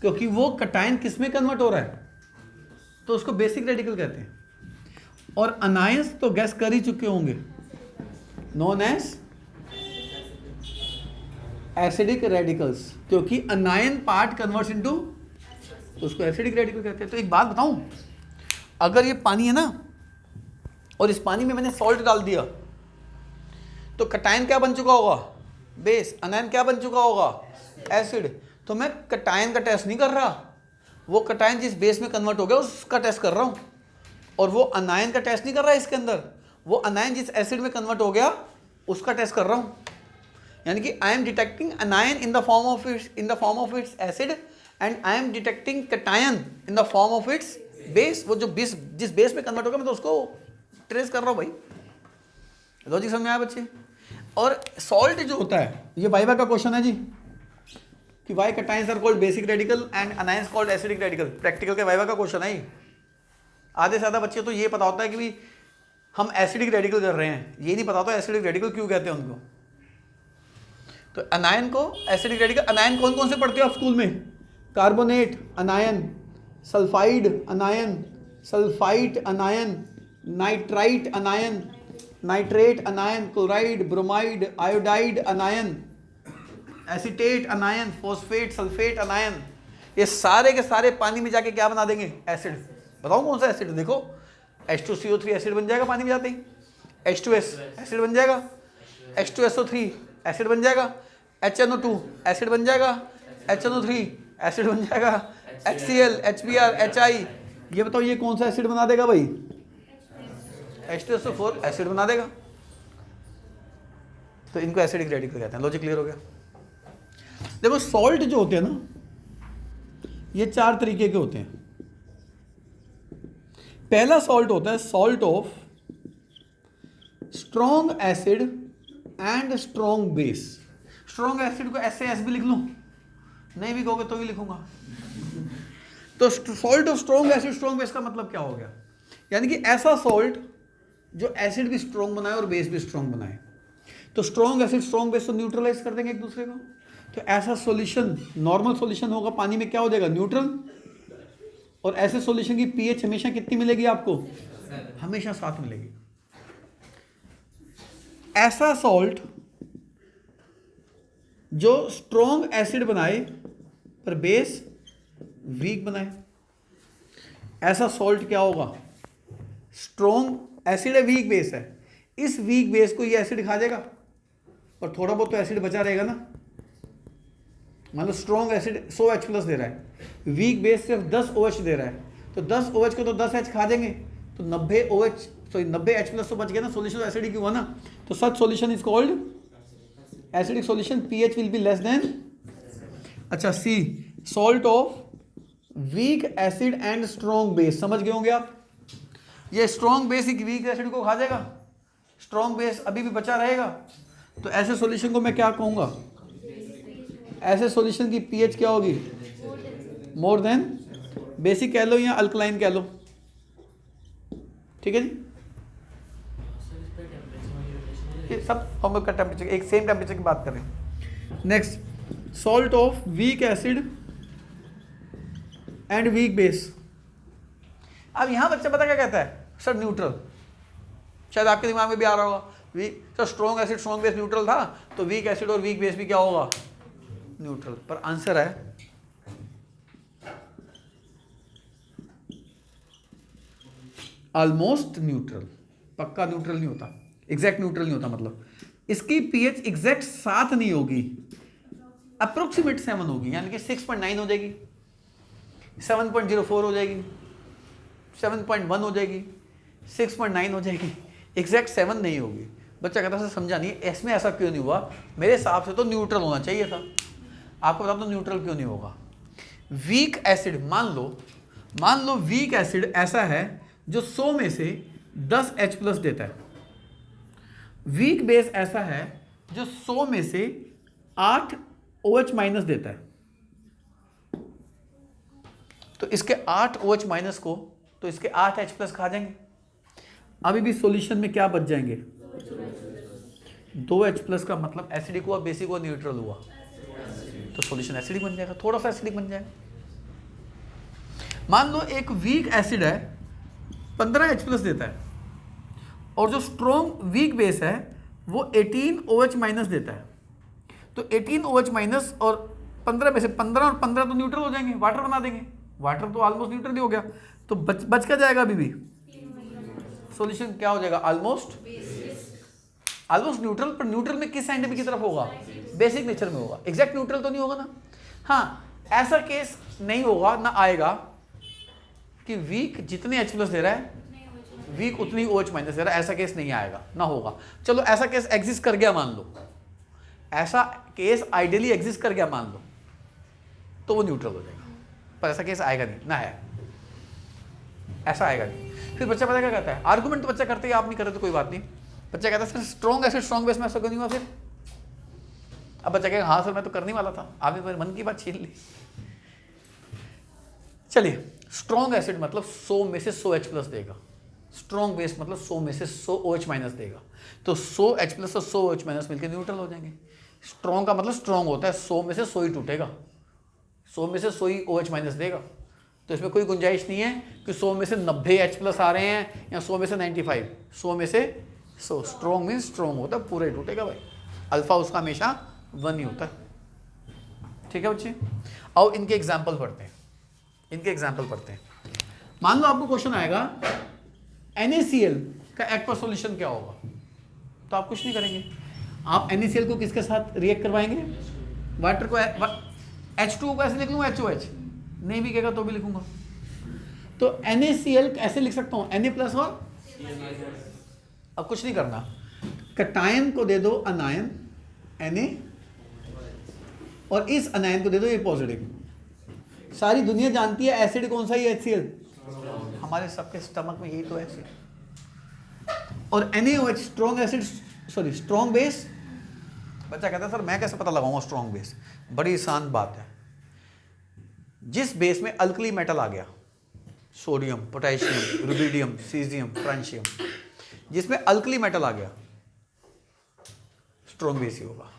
क्योंकि वो कटायन किस में कन्वर्ट हो रहा है, तो उसको बेसिक रेडिकल कहते हैं। और अनायंस तो गैस कर ही चुके होंगे, नोन एज एसिडिक रेडिकल्स, क्योंकि अनायन पार्ट कन्वर्ट्स इनटू, तो उसको एसिडिक रेडिकल कहते हैं। तो एक बात बताऊं, अगर ये पानी है ना और इस पानी में मैंने सॉल्ट डाल दिया, तो कटायन क्या बन चुका होगा, बेस। अनायन क्या बन चुका होगा, एसिड। तो मैं कटायन का टेस्ट नहीं कर रहा, वो कटायन जिस बेस में कन्वर्ट हो गया उसका टेस्ट कर रहा हूँ। और वो अनायन का टेस्ट नहीं कर रहा है इसके अंदर, वो अनायन जिस एसिड में कन्वर्ट हो गया उसका टेस्ट कर रहा हूँ। यानी कि I am detecting अनायन in the form of its acid, and I am detecting cation in the form of its base. वो जो बेस, जिस बेस में कन्वर्ट हो गया, मैं तो उसको ट्रेस कर रहा हूँ भाई। लॉजिक समझ में आया बच्चे। और सॉल्ट जो होता है, ये वाइवा का क्वेश्चन है जी, कि why cations are called basic radical and anions called acidic radical. Practical के वाइवा का क्वेश्चन है। आधे से ज़्यादा बच्चे तो ये पता होता है कि भी हम एसिडिक रेडिकल कर रहे हैं, ये नहीं पता होता एसिडिक रेडिकल क्यों कहते हैं उनको। तो अनायन को एसिडिक रेडिकल, अनायन कौन कौन से पढ़ते हो आप स्कूल में, carbonate अनायन, sulphide अनायन, sulphite अनायन, nitrite अनायन, nitrate अनायन, chloride, bromide, iodide अनायन, acetate अनायन, phosphate, sulphate अनायन। ये सारे के सारे पानी में जाके क्या बना देंगे, एसिड। बताओ कौन सा एसिड, देखो H2CO3 एसिड बन जाएगा पानी में जाते ही, H2S एसिड बन जाएगा, H2SO3 एसिड बन जाएगा, HNO2 एसिड बन जाएगा, HNO3 एसिड बन जाएगा, HCl, HBr, HI। ये बताओ ये कौन सा एसिड बना देगा भाई, H2SO4 एसिड बना देगा। तो इनको एसिडिक रेडिकल कहते हैं। लॉजिक क्लियर हो गया। देखो सॉल्ट जो होते हैं ना, ये 4 तरीके के होते हैं। पहला सॉल्ट होता है salt of strong acid and strong base. Strong acid को SAS भी लिख लूं, नहीं भी कहोगे तो भी लिखूंगा। तो salt of strong acid strong base का मतलब क्या हो गया, यानी कि ऐसा सॉल्ट जो एसिड भी स्ट्रॉन्ग बनाए और बेस भी स्ट्रॉन्ग बनाए। तो स्ट्रॉन्ग एसिड स्ट्रॉन्ग बेस को न्यूट्रलाइज कर देंगे एक दूसरे को। तो ऐसा सॉल्यूशन, नॉर्मल सॉल्यूशन होगा पानी में, क्या हो जाएगा, न्यूट्रल। और ऐसे सॉल्यूशन की पीएच हमेशा कितनी मिलेगी आपको, हमेशा 7 मिलेगी। ऐसा सॉल्ट जो स्ट्रॉन्ग एसिड बनाए पर बेस वीक बनाए, ऐसा सॉल्ट क्या होगा, स्ट्रॉन्ग एसिड है, वीक बेस है। इस वीक बेस को ये एसिड खा जाएगा और थोड़ा बहुत तो एसिड बचा रहेगा ना। मतलब स्ट्रॉन्ग एसिड 100H+ दे रहा है, वीक बेस सिर्फ 10 OH दे रहा है, तो 10 OH को तो 10 H खा देंगे, तो 90 H+ तो बच गया ना, सोल्यूशन एसिडिक हुआ ना। तो such solution is called acidic solution, pH will be less than. अच्छा C, salt of weak acid and strong base, समझ गए होंगे आप। ये स्ट्रॉन्ग बेस एक वीक एसिड को खा जाएगा, स्ट्रॉन्ग बेस अभी भी बचा रहेगा। तो ऐसे सॉल्यूशन को मैं क्या कहूँगा, ऐसे सॉल्यूशन की pH क्या होगी, मोर देन बेसिक कह लो या अल्कलाइन कह लो, ठीक है जी। ये सब होमवर्क का टेम्परेचर, एक सेम टेम्परेचर की बात करें। Next, salt of weak acid and weak base. अब यहां बच्चा पता क्या कहता है, सर न्यूट्रल। शायद आपके दिमाग में भी आ रहा होगा, weak sir strong acid strong base neutral था, तो वीक एसिड और वीक बेस भी क्या होगा, न्यूट्रल। पर आंसर है ऑलमोस्ट न्यूट्रल। पक्का न्यूट्रल नहीं होता, एग्जैक्ट न्यूट्रल नहीं होता, मतलब इसकी पीएच एग्जैक्ट 7 नहीं होगी, अप्रोक्सीमेट 7 होगी, यानी कि 6.9 हो जाएगी, 7.04 हो जाएगी, 7.1 हो जाएगी, 6.9 हो जाएगी, एग्जैक्ट 7 नहीं होगी। बच्चा कहता है समझा नहीं, इसमें ऐसा क्यों नहीं हुआ, मेरे हिसाब से तो न्यूट्रल होना चाहिए था। आपको बता दो न्यूट्रल क्यों नहीं होगा। वीक एसिड, मान लो वीक एसिड ऐसा है जो 100 में से 10 H+ देता है। वीक बेस ऐसा है जो 100 में से 8 OH- देता है। तो इसके 8 OH- को तो इसके 8 H+ खा जाएंगे। अभी भी सॉल्यूशन में क्या बच जाएंगे, 2 H+ का मतलब एसिडिक हुआ, बेसिक हुआ, न्यूट्रल हुआ, तो सॉल्यूशन एसिडिक बन जाएगा, थोड़ा सा एसिडिक बन जाएगा। मान लो एक वीक एसिड है 15 H+ देता है, और जो स्ट्रॉन्ग वीक बेस है वो 18 OH- देता है। तो 18 OH- और 15 में से 15 और 15 तो न्यूट्रल हो जाएंगे, वाटर बना देंगे, वाटर तो ऑलमोस्ट न्यूट्रल ही हो गया, तो बच क्या जाएगा अभी भी, सॉल्यूशन क्या हो जाएगा, ऑलमोस्ट न्यूट्रल। पर न्यूट्रल में किस साइंटिफिक की तरफ होगा, बेसिक नेचर में होगा, एग्जैक्ट न्यूट्रल तो नहीं होगा ना। हाँ, ऐसा केस नहीं होगा ना आएगा कि वीक जितने H+ दे रहा है वीक उतनी OH- दे रहा है, ऐसा केस नहीं आएगा ना होगा। चलो ऐसा केस एग्जिस्ट कर गया मान लो, ऐसा केस आइडियली एग्जिस्ट कर गया मान लो, तो वो न्यूट्रल हो जाएगा। पर ऐसा केस आएगा नहीं ना, है ऐसा आएगा नहीं। फिर बच्चा पता क्या कहता है, आर्गुमेंट तो बच्चा करते ही, आप नहीं करते तो कोई बात नहीं। बच्चा कहता है sir strong acid strong base में ऐसा क्यों नहीं हुआ फिर। अब बच्चा कहेगा हाँ सर मैं तो करने वाला था, आपने मेरे मन की बात छीन ली। चलिए, स्ट्रॉन्ग एसिड मतलब 100 में से 100 H+ देगा, स्ट्रॉन्ग बेस मतलब 100 में से 100 OH- देगा, तो 100 H+ और 100 OH- मिलकर न्यूट्रल हो जाएंगे। स्ट्रॉन्ग का मतलब स्ट्रॉन्ग होता है 100 में से 100 ही टूटेगा, 100 में से 100 ही OH- देगा। तो इसमें कोई गुंजाइश नहीं है कि 100 में से 90 H+ आ रहे हैं या 100 में से 95, 100 में से 100। स्ट्रॉन्ग मीन्स स्ट्रॉन्ग होता है, पूरा ही टूटेगा भाई, अल्फा उसका हमेशा 1 ही होता है। ठीक है बच्चे, आओ इनके एग्जाम्पल पढ़ते हैं, मान लो आपको क्वेश्चन आएगा NaCl का एक्वा सॉल्यूशन क्या होगा, तो आप कुछ नहीं करेंगे, आप NaCl को किसके साथ रिएक्ट करवाएंगे, वाटर को, H2O को ऐसे लिख लूँगा, HOH नहीं भी कहेगा तो भी लिखूंगा। तो NaCl ऐसे लिख सकता हूँ, Na+ और अब कुछ नहीं करना, कटायन को दे दो अनायन Na, और इस अनायन को दे दो ये पॉजिटिव। सारी दुनिया जानती है एसिड कौन सा, ही HCl, हमारे सबके स्टमक में यही तो एसिड। और NaOH strong acid, sorry strong base. बच्चा कहता है सर मैं कैसे पता लगाऊंगा स्ट्रॉन्ग बेस, बड़ी आसान बात है, जिस बेस में अल्कली मेटल आ गया, sodium, potassium, rubidium, caesium, francium, जिसमें अल्कली मेटल आ गया, स्ट्रॉन्ग बेस ही होगा।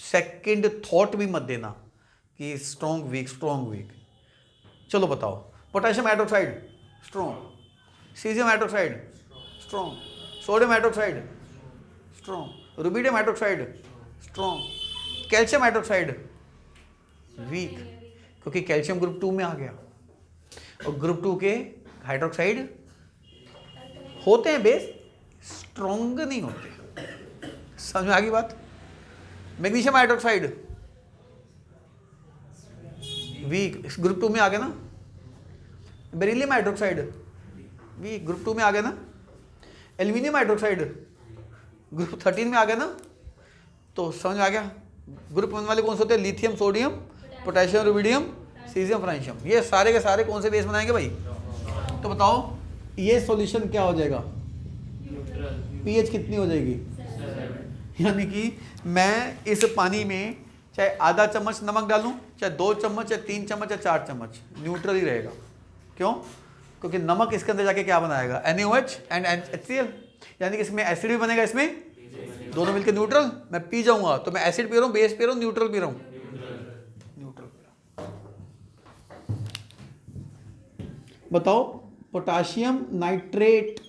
सेकंड थॉट भी मत देना कि स्ट्रॉन्ग वीक। चलो बताओ, potassium hydroxide strong, caesium hydroxide strong, sodium hydroxide strong, rubidium hydroxide strong, calcium hydroxide weak, क्योंकि कैल्शियम ग्रुप 2 में आ गया, और ग्रुप 2 के हाइड्रोक्साइड होते हैं बेस, स्ट्रॉन्ग नहीं होते। समझ में आ गई बात। मैग्नीशियम हाइड्रोक्साइड वीक, ग्रुप 2 में आ गया ना। बेरिलियम हाइड्रोक्साइड वीक, ग्रुप 2 में आ गया ना। एल्यूमिनियम हाइड्रोक्साइड ग्रुप 13 में आ गया ना। तो समझ में आ गया, ग्रुप 1 वाले कौन से होते हैं, lithium, sodium, potassium, rubidium, caesium, francium, ये सारे के सारे कौन से बेस बनाएंगे भाई। तो बताओ ये सॉल्यूशन क्या हो जाएगा, पीएच कितनी हो जाएगी, यानी कि मैं इस पानी में चाहे आधा चम्मच नमक डालूं, चाहे 2 चम्मच, चाहे 3 चम्मच, चाहे 4 चम्मच, न्यूट्रल ही रहेगा। क्यों? क्योंकि नमक इसके अंदर जाके क्या बनाएगा, NaOH एंड HCl, यानी कि इसमें एसिड भी बनेगा, इसमें दोनों मिलकर न्यूट्रल। मैं पी जाऊंगा तो मैं एसिड पी रहा हूँ, बेस पी रहा हूँ, न्यूट्रल पी रहा हूँ, न्यूट्रल पी रहा हूँ। बताओ, पोटाशियम नाइट्रेट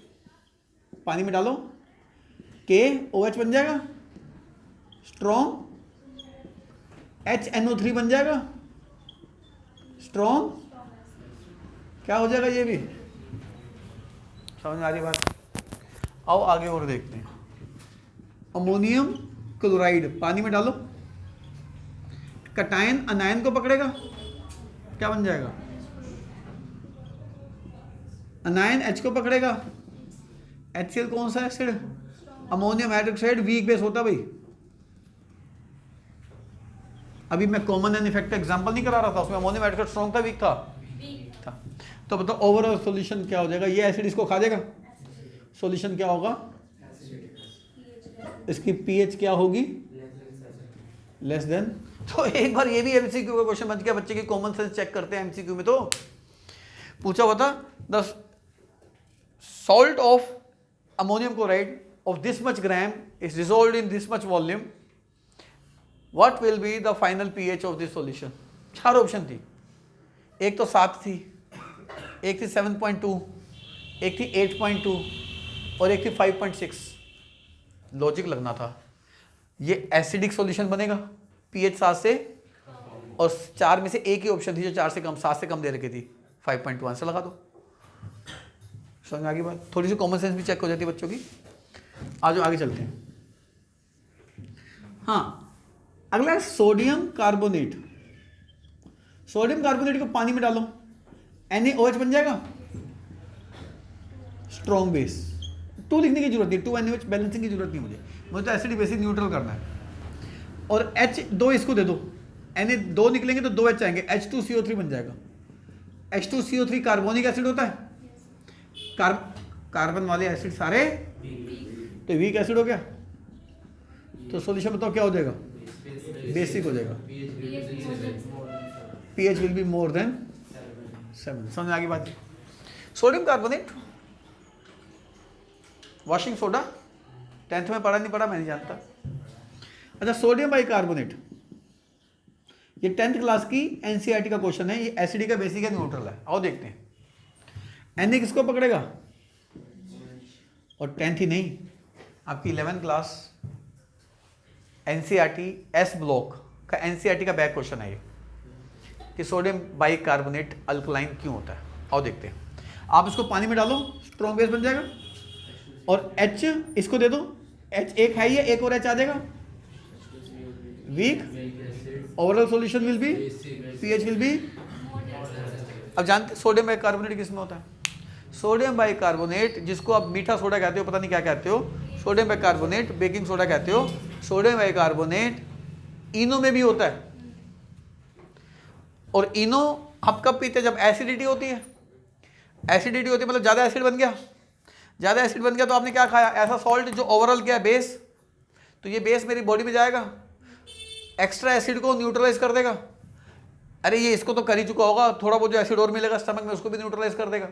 पानी में डालो, KOH बन जाएगा, स्ट्रॉन्ग HNO3 बन जाएगा, स्ट्रॉन्ग क्या हो जाएगा, ये भी समझ में आ रही बात? आओ आगे और देखते हैं। अमोनियम क्लोराइड पानी में डालो, कटायन अनायन को पकड़ेगा, क्या बन जाएगा, अनायन H को पकड़ेगा, HCl कौन सा acid, ammonium hydroxide, weak base होता भाई। अभी मैं कॉमन एंड इफेक्ट का एग्जांपल नहीं करा रहा था, उसमें अमोनियम हाइड्रोक्साइड स्ट्रॉन्ग था, वीक था। तो बताओ ओवरऑल सॉल्यूशन क्या हो जाएगा, ये एसिड इसको खा जाएगा, सॉल्यूशन क्या होगा, इसकी पीएच क्या होगी, लेस देन। तो एक बार ये भी एमसीक्यू का क्वेश्चन बन गया, बच्चे की कॉमन सेंस चेक करते हैं एमसीक्यू में। तो पूछा हुआ था, the salt of ammonium chloride of this much gram is dissolved in this much volume, what will be the final pH of this solution? चार ऑप्शन थी, एक तो 7 थी, एक थी 7.2, एक थी 8.2 और एक थी 5.6। लॉजिक लगना था, ये एसिडिक सॉल्यूशन बनेगा pH 7 से, और 4 में से एक ही ऑप्शन थी जो 4 से कम, 7 से कम दे रखी थी, 5.1 से लगा दो। समझ में आ गई बात? थोड़ी सी कॉमन सेंस भी चेक हो जाती है बच्चों की। आज आगे चलते हैं। हाँ, अगला है सोडियम कार्बोनेट। सोडियम कार्बोनेट को पानी में डालो, NaOH बन जाएगा, स्ट्रॉन्ग बेस। 2 लिखने की जरूरत नहीं, 2NaOH बैलेंसिंग की जरूरत नहीं मुझे तो एसिड बेसिक न्यूट्रल करना है। और H2 इसको दे दो, Na2 निकलेंगे तो 2H आएंगे, H2CO3 बन जाएगा। H2CO3 कार्बोनिक एसिड होता है, कार्बन वाले एसिड सारे तो वीक एसिड हो गया। तो सॉल्यूशन बताओ क्या हो जाएगा, बेसिक हो जाएगा, pH will be more than 7। समझ आ गई बात? Sodium carbonate, washing soda, 10th में पढ़ा नहीं पढ़ा मैं नहीं जानता। अच्छा, सोडियम बाइकार्बोनेट, ये 10th क्लास की NCERT का क्वेश्चन है, ये एसिडिक का बेसिक है, न्यूट्रल है। आओ देखते हैं। Na किसको पकड़ेगा, और 10th ही नहीं, आपकी 11th class NCERT S block का NCERT का बैक क्वेश्चन है ये, कि सोडियम बाइकार्बोनेट अल्कलाइन क्यों होता है। आओ देखते हैं। आप इसको पानी में डालो, स्ट्रॉन्ग बेस बन जाएगा, और H इसको दे दो, H एक है, ये एक और H आ जाएगा, weak. Overall solution will be, pH will be. अब जानते सोडियम बाइकार्बोनेट किस में होता है? सोडियम बाइकार्बोनेट, जिसको आप मीठा सोडा कहते हो, पता नहीं क्या कहते हो, सोडियम बाइकार्बोनेट बेकिंग सोडा कहते हो, सोडियम बाइकार्बोनेट इनो में भी होता है। और इनो आप कब पीते हैं, जब एसिडिटी होती है। एसिडिटी होती है मतलब ज़्यादा एसिड बन गया, ज़्यादा एसिड बन गया तो आपने क्या खाया, ऐसा सॉल्ट जो ओवरऑल क्या है, बेस। तो ये बेस मेरी बॉडी में जाएगा, एक्स्ट्रा एसिड को न्यूट्रलाइज कर देगा। अरे ये इसको तो कर ही चुका होगा, थोड़ा बहुत जो एसिड और मिलेगा स्टमक में उसको भी न्यूट्रलाइज कर देगा,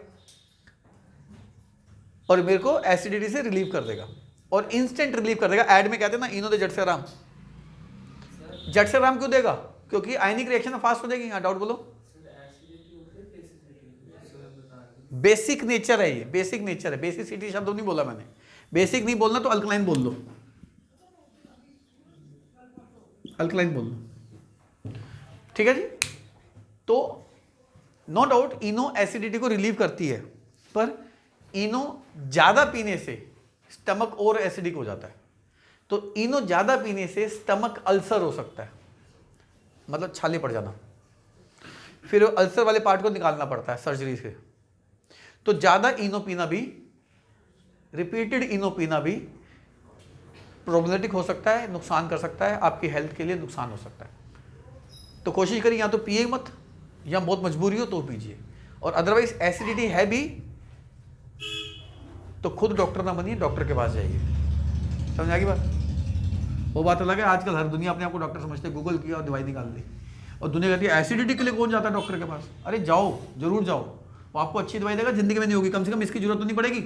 और मेरे को एसिडिटी से रिलीव कर देगा, और इंस्टेंट रिलीव कर देगा। ऐड में कहते हैं ना, इनो दे झट से आराम। झट से आराम क्यों देगा? क्योंकि आयनिक रिएक्शन फास्ट हो जाएगी। हाँ, डाउट बोलो। बेसिक नेचर है ये, बेसिक नेचर है। बेसिसिटी शब्द नहीं बोला मैंने, बेसिक नहीं बोलना तो अल्कलाइन बोल दो, अल्कलाइन बोल दो, ठीक है जी। तो नो डाउट इनो एसिडिटी को रिलीव करती है, पर इनो ज्यादा पीने से स्टमक और एसिडिक हो जाता है। तो इनो ज्यादा पीने से स्टमक अल्सर हो सकता है, मतलब छाले पड़ जाना, फिर अल्सर वाले पार्ट को निकालना पड़ता है सर्जरी से। तो ज्यादा इनो पीना भी, रिपीटेड इनो पीना भी प्रॉब्लमेटिक हो सकता है, नुकसान कर सकता है, आपकी हेल्थ के लिए नुकसान हो सकता है। तो कोशिश करिए या तो पिए मत, या बहुत मजबूरी हो तो पीजिए, और अदरवाइज एसिडिटी है भी तो खुद डॉक्टर ना बनिए, डॉक्टर के पास जाइए। समझ आ गई बात? वो बात अलग है, आजकल हर दुनिया अपने आप को डॉक्टर समझते, गूगल किया और दवाई निकाल दी, और दुनिया कहती है एसिडिटी के लिए कौन जाता है डॉक्टर के पास। अरे जाओ, जरूर जाओ, वो आपको अच्छी दवाई देगा, जिंदगी में नहीं होगी, कम से कम इसकी जरूरत तो नहीं पड़ेगी।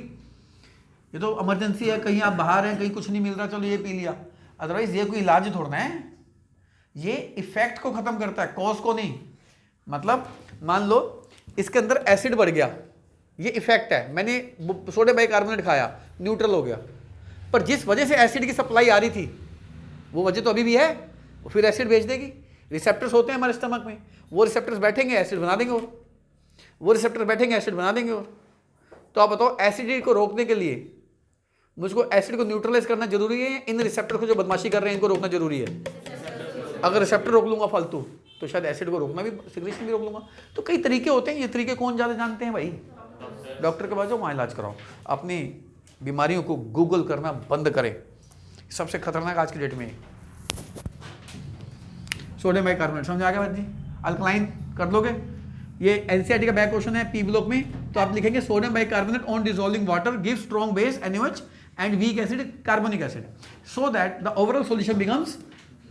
ये तो इमरजेंसी है, कहीं आप बाहर हैं, कहीं कुछ नहीं मिल रहा, चलो ये पी लिया, अदरवाइज ये कोई इलाज थोड़ा है। ये इफेक्ट को खत्म करता है, कॉज को नहीं। मतलब मान लो इसके अंदर एसिड बढ़ गया, ये इफेक्ट है, मैंने सोडियम बाइकार्बोनेट खाया, न्यूट्रल हो गया, पर जिस वजह से एसिड की सप्लाई आ रही थी वो वजह तो अभी भी है, वो फिर एसिड भेज देगी। रिसेप्टर्स होते हैं हमारे स्टमक में, वो रिसेप्टर्स बैठेंगे एसिड बना देंगे, और वो रिसेप्टर बैठेंगे एसिड बना देंगे। और तो आप बताओ एसिडिटी को रोकने के लिए मुझको एसिड को न्यूट्रलाइज करना जरूरी है, इन रिसेप्टर को जो बदमाशी कर रहे हैं इनको रोकना जरूरी है? अगर रिसेप्टर रोक लूंगा फालतू तो शायद एसिड को रोकना भी, सिक्रेशन भी रोक लूंगा। तो कई तरीके होते हैं, ये तरीके कौन ज़्यादा जानते हैं भाई? डॉक्टर के पास जाओ, वहाँ इलाज कराओ। अपनी बीमारियों को गूगल करना बंद करें, सबसे खतरनाक आज की डेट में। सोडियम बाइकार्बोनेट समझ आ गया बात जी? अल्कलाइन कर लोगे? ये एनसीईआरटी का बैक क्वेश्चन है पी ब्लॉक में, तो आप लिखेंगे sodium bicarbonate on dissolving water give strong base NaOH and weak acid carbonic acid, so that the overall solution becomes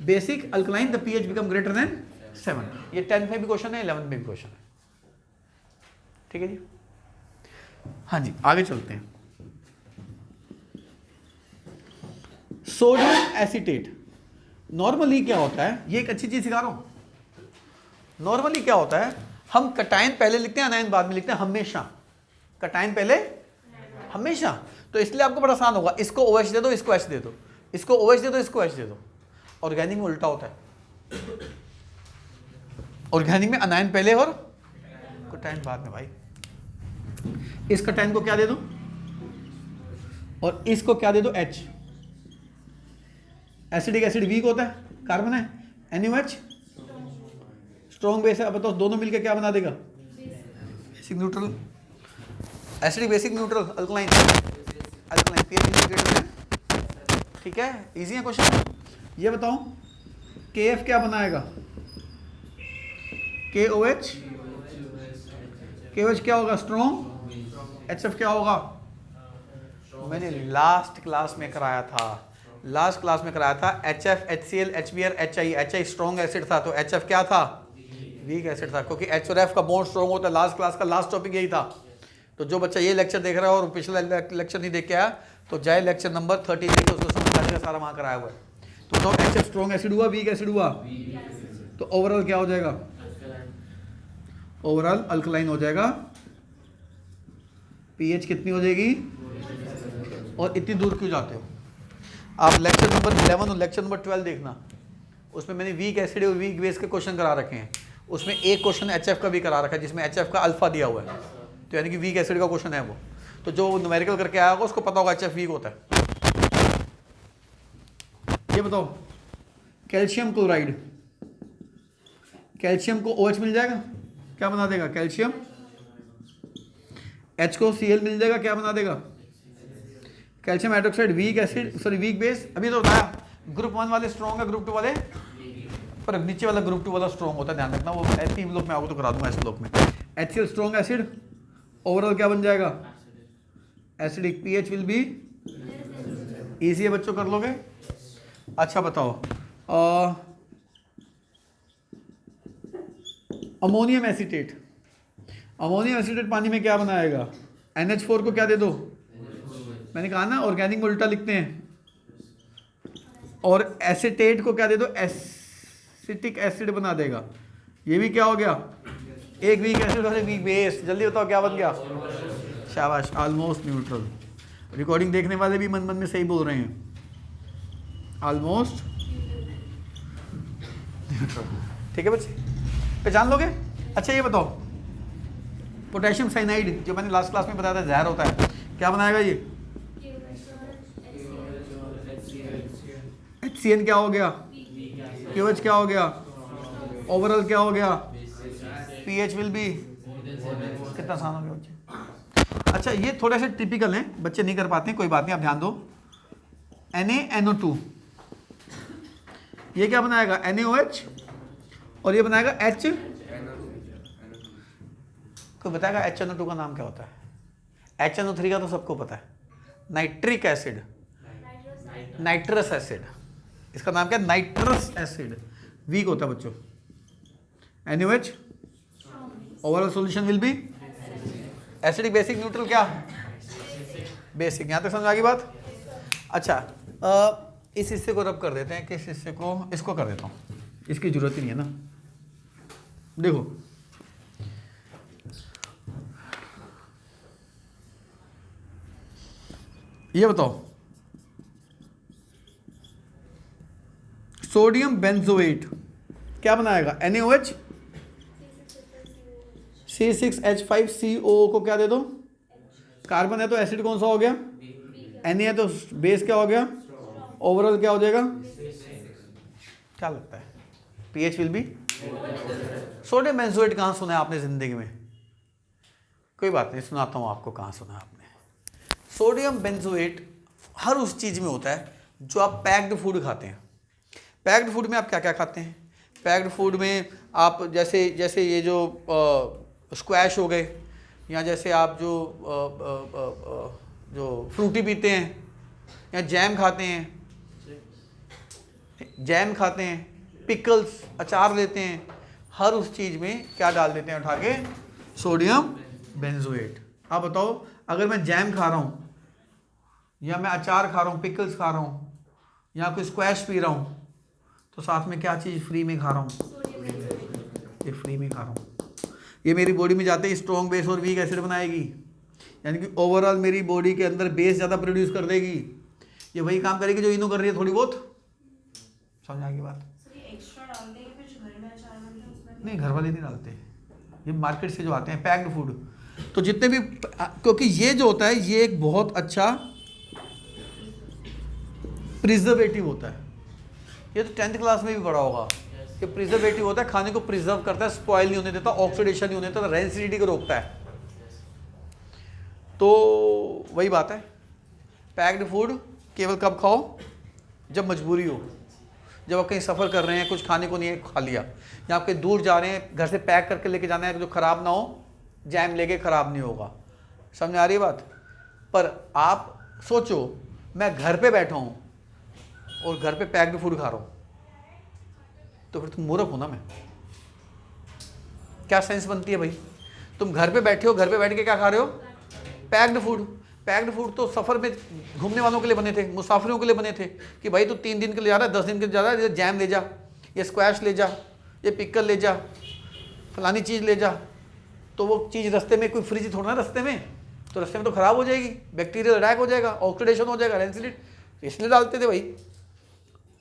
basic alkaline, the pH become greater than 7। ये 10th में भी question है, 11th में भी क्वेश्चन है, ठीक है जी। हाँ जी आगे चलते हैं। सोडियम एसीटेट नॉर्मली क्या होता है, ये एक अच्छी चीज सिखा रहा हूं। नॉर्मली क्या होता है, हम कटायन पहले लिखते हैं, अनायन बाद में लिखते हैं, हमेशा कटायन पहले, हमेशा। तो इसलिए आपको बड़ा आसान होगा, इसको OH दे दो, इसको H दे दो, इसको OH दे दो, इसको H दे दो। ऑर्गेनिक में उल्टा होता है, ऑर्गेनिक में अनायन पहले और कटायन बाद में। भाई इस कटायन को क्या दे दो और इसको क्या दे दो, H। एसिडिक एसिड वीक होता है, कार्बन है, NaOH स्ट्रॉन्ग बेस है। अब बताओ दोनों मिलकर क्या बना देगा, basic neutral, acidic basic neutral, alkaline, alkaline pH, ठीक है, इजी है क्वेश्चन। ये बताओ KF क्या बनाएगा, KOH, KOH क्या होगा, स्ट्रॉन्ग, HF क्या होगा, मैंने लास्ट क्लास में कराया था, HF, HCl, HBr, HI strong acid था, तो HF क्या था, वीक एसिड था, क्योंकि H और F का बॉन्ड स्ट्रॉन्ग होता है। लास्ट क्लास का लास्ट टॉपिक यही था। तो जो बच्चा ये लेक्चर देख रहा है और पिछला लेक्चर नहीं देख के आया, तो जाए लेक्चर नंबर 30 देखे, उसको समझ आ जाएगा, सारा वहाँ कराया हुआ है। तो HF स्ट्रॉन्ग एसिड हुआ, वीक एसिड हुआ, तो ओवरऑल क्या हो जाएगा, ओवरऑल अल्कलाइन हो जाएगा। pH कितनी हो जाएगी, और इतनी दूर क्यों जाते हो आप? लेक्चर नंबर 11 और लेक्चर नंबर 12 देखना, उसमें मैंने वीक एसिड और वीक बेस के क्वेश्चन करा रखे हैं। उसमें एक क्वेश्चन HF का भी करा रखा है, जिसमें HF का अल्फा दिया हुआ है, तो यानी कि वीक एसिड का क्वेश्चन है वो। तो जो न्यूमेरिकल करके आया होगा उसको पता होगा HF वीक होता है। ये बताओ कैल्शियम क्लोराइड, कैल्शियम को OH मिल जाएगा, क्या बना देगा, कैल्शियम। H को Cl मिल जाएगा, क्या बना देगा, calcium hydroxide, weak acid, sorry weak base. अभी तो बताया ग्रुप 1 वाले स्ट्रॉन्ग है, ग्रुप 2 वाले, पर नीचे वाला ग्रुप 2 वाला स्ट्रॉन्ग होता है, ध्यान रखना। वो ST ब्लॉक में आओगे तो करा दूंगा इस ब्लॉक में। HCl स्ट्रॉन्ग एसिड, ओवरऑल क्या बन जाएगा, acidic, pH will B, easy है बच्चों, कर लोगे। अच्छा बताओ अमोनियम एसीटेट, अमोनियम एसीटेट पानी में क्या बनाएगा, NH4 को क्या दे दो, मैंने कहा ना ऑर्गेनिक में उल्टा लिखते हैं, और एसीटेट को क्या दे दो, एसिटिक एसिड बना देगा। ये भी क्या हो गया, एक वीक एसिड और एक वीक बेस। जल्दी बताओ क्या बन गया, शाबाश, ऑलमोस्ट न्यूट्रल। रिकॉर्डिंग देखने वाले भी मन मन में सही बोल रहे हैं, ऑलमोस्ट न्यूट्रल, ठीक है बच्चे, पहचान लोगे। अच्छा ये बताओ पोटेशियम साइनाइड, जो मैंने लास्ट क्लास में बताया था जहर होता है, क्या बनाएगा ये, HCN क्या हो गया, KOH क्या हो गया, ओवरऑल क्या हो गया, pH विल बी, कितना आसान हो गया बच्चे। अच्छा ये थोड़े से टिपिकल हैं, बच्चे नहीं कर पाते हैं, कोई बात नहीं, आप ध्यान दो। NaNO2, ये क्या बनाएगा, NaOH, और ये बनाएगा H, कोई बताएगा HNO2 का नाम क्या होता है? HNO3 का तो सबको पता है, नाइट्रिक एसिड, नाइट्रस एसिड, इसका नाम क्या है, नाइट्रस एसिड, वीक होता है बच्चों। NaOH, overall solution will B acidic basic neutral क्या, बेसिक। यहाँ तक समझ आ गई बात। अच्छा इस हिस्से को रब कर देते हैं, किस हिस्से को, इसको कर देता हूँ, इसकी जरूरत ही नहीं है ना। देखो ये बताओ, सोडियम बेंजोएट क्या बनाएगा, NaOH, C6H5CO को क्या दे दो, कार्बन है तो एसिड कौन सा हो गया, Na है तो बेस क्या हो गया, ओवरऑल क्या हो जाएगा, क्या लगता है pH will B. Sodium benzoate कहाँ सुना है आपने जिंदगी में, कोई बात नहीं, सुनाता हूँ आपको कहाँ सुना है आपने। सोडियम बेंजोएट हर उस चीज में होता है जो आप पैक्ड फूड खाते हैं। पैक्ड फूड में आप क्या क्या खाते हैं, पैक्ड फूड में आप जैसे जैसे ये जो स्क्वैश हो गए, या जैसे आप जो फ्रूटी पीते हैं, या जैम खाते हैं, जैम खाते हैं, पिकल्स अचार लेते हैं, हर उस चीज़ में क्या डाल देते हैं उठा के, सोडियम बेंजोएट। आप बताओ अगर मैं जैम खा रहा हूँ, या मैं अचार खा रहा हूँ, पिकल्स खा रहा हूँ, या कोई स्क्वैश पी रहा हूँ, तो साथ में क्या चीज़ फ्री में खा रहा हूँ, ये फ्री में खा रहा हूँ। ये मेरी बॉडी में जाते ही स्ट्रॉन्ग बेस और वीक एसिड बनाएगी, यानी कि ओवरऑल मेरी बॉडी के अंदर बेस ज़्यादा प्रोड्यूस कर देगी। ये वही काम करेगी जो इनो कर रही है थोड़ी बहुत, समझ आएगी बात। नहीं घर वाले नहीं डालते, ये मार्केट से जो आते हैं पैक्ड फूड। तो जितने भी, क्योंकि ये जो होता है ये एक बहुत अच्छा प्रिजर्वेटिव होता है, ये तो 10th क्लास में भी पढ़ा होगा कि प्रिजर्वेटिव होता है, खाने को प्रिजर्व करता है, स्पॉइल नहीं होने देता, ऑक्सीडेशन नहीं होने देता, रेंसिडिटी को रोकता है। तो वही बात है, पैक्ड फूड केवल कब खाओ, जब मजबूरी हो, जब आप कहीं सफ़र कर रहे हैं, कुछ खाने को नहीं है, खा लिया, या आप कहीं दूर जा रहे हैं, घर से पैक करके लेके जाना है जो ख़राब ना हो, जैम लेके ख़राब नहीं होगा। समझ आ रही है बात। पर आप सोचो मैं घर पे बैठा हूँ और घर पे पैक्ड फूड खा रहा हूँ, तो फिर तुम मूर्ख हो ना। मैं क्या सेंस बनती है भाई, तुम घर पे बैठे हो, घर पे बैठ के क्या खा रहे हो, पैक्ड फूड। पैक्ड फूड तो सफ़र में घूमने वालों के लिए बने थे, मुसाफिरों के लिए बने थे कि भाई तू 3 दिन के लिए जा रहा है, 10 दिन के लिए जा रहा है, ये जैम ले जा, ये स्क्वैश ले जा, ये पिकल ले जा, फलानी चीज़ ले जा। तो वो चीज़ रास्ते में कोई फ्रिज थोड़ा ना रास्ते में, तो रास्ते में तो ख़राब हो जाएगी, बैक्टीरियल अटैक हो जाएगा, ऑक्सीडेशन हो जाएगा, रेंसिडिट, इसलिए डालते थे भाई।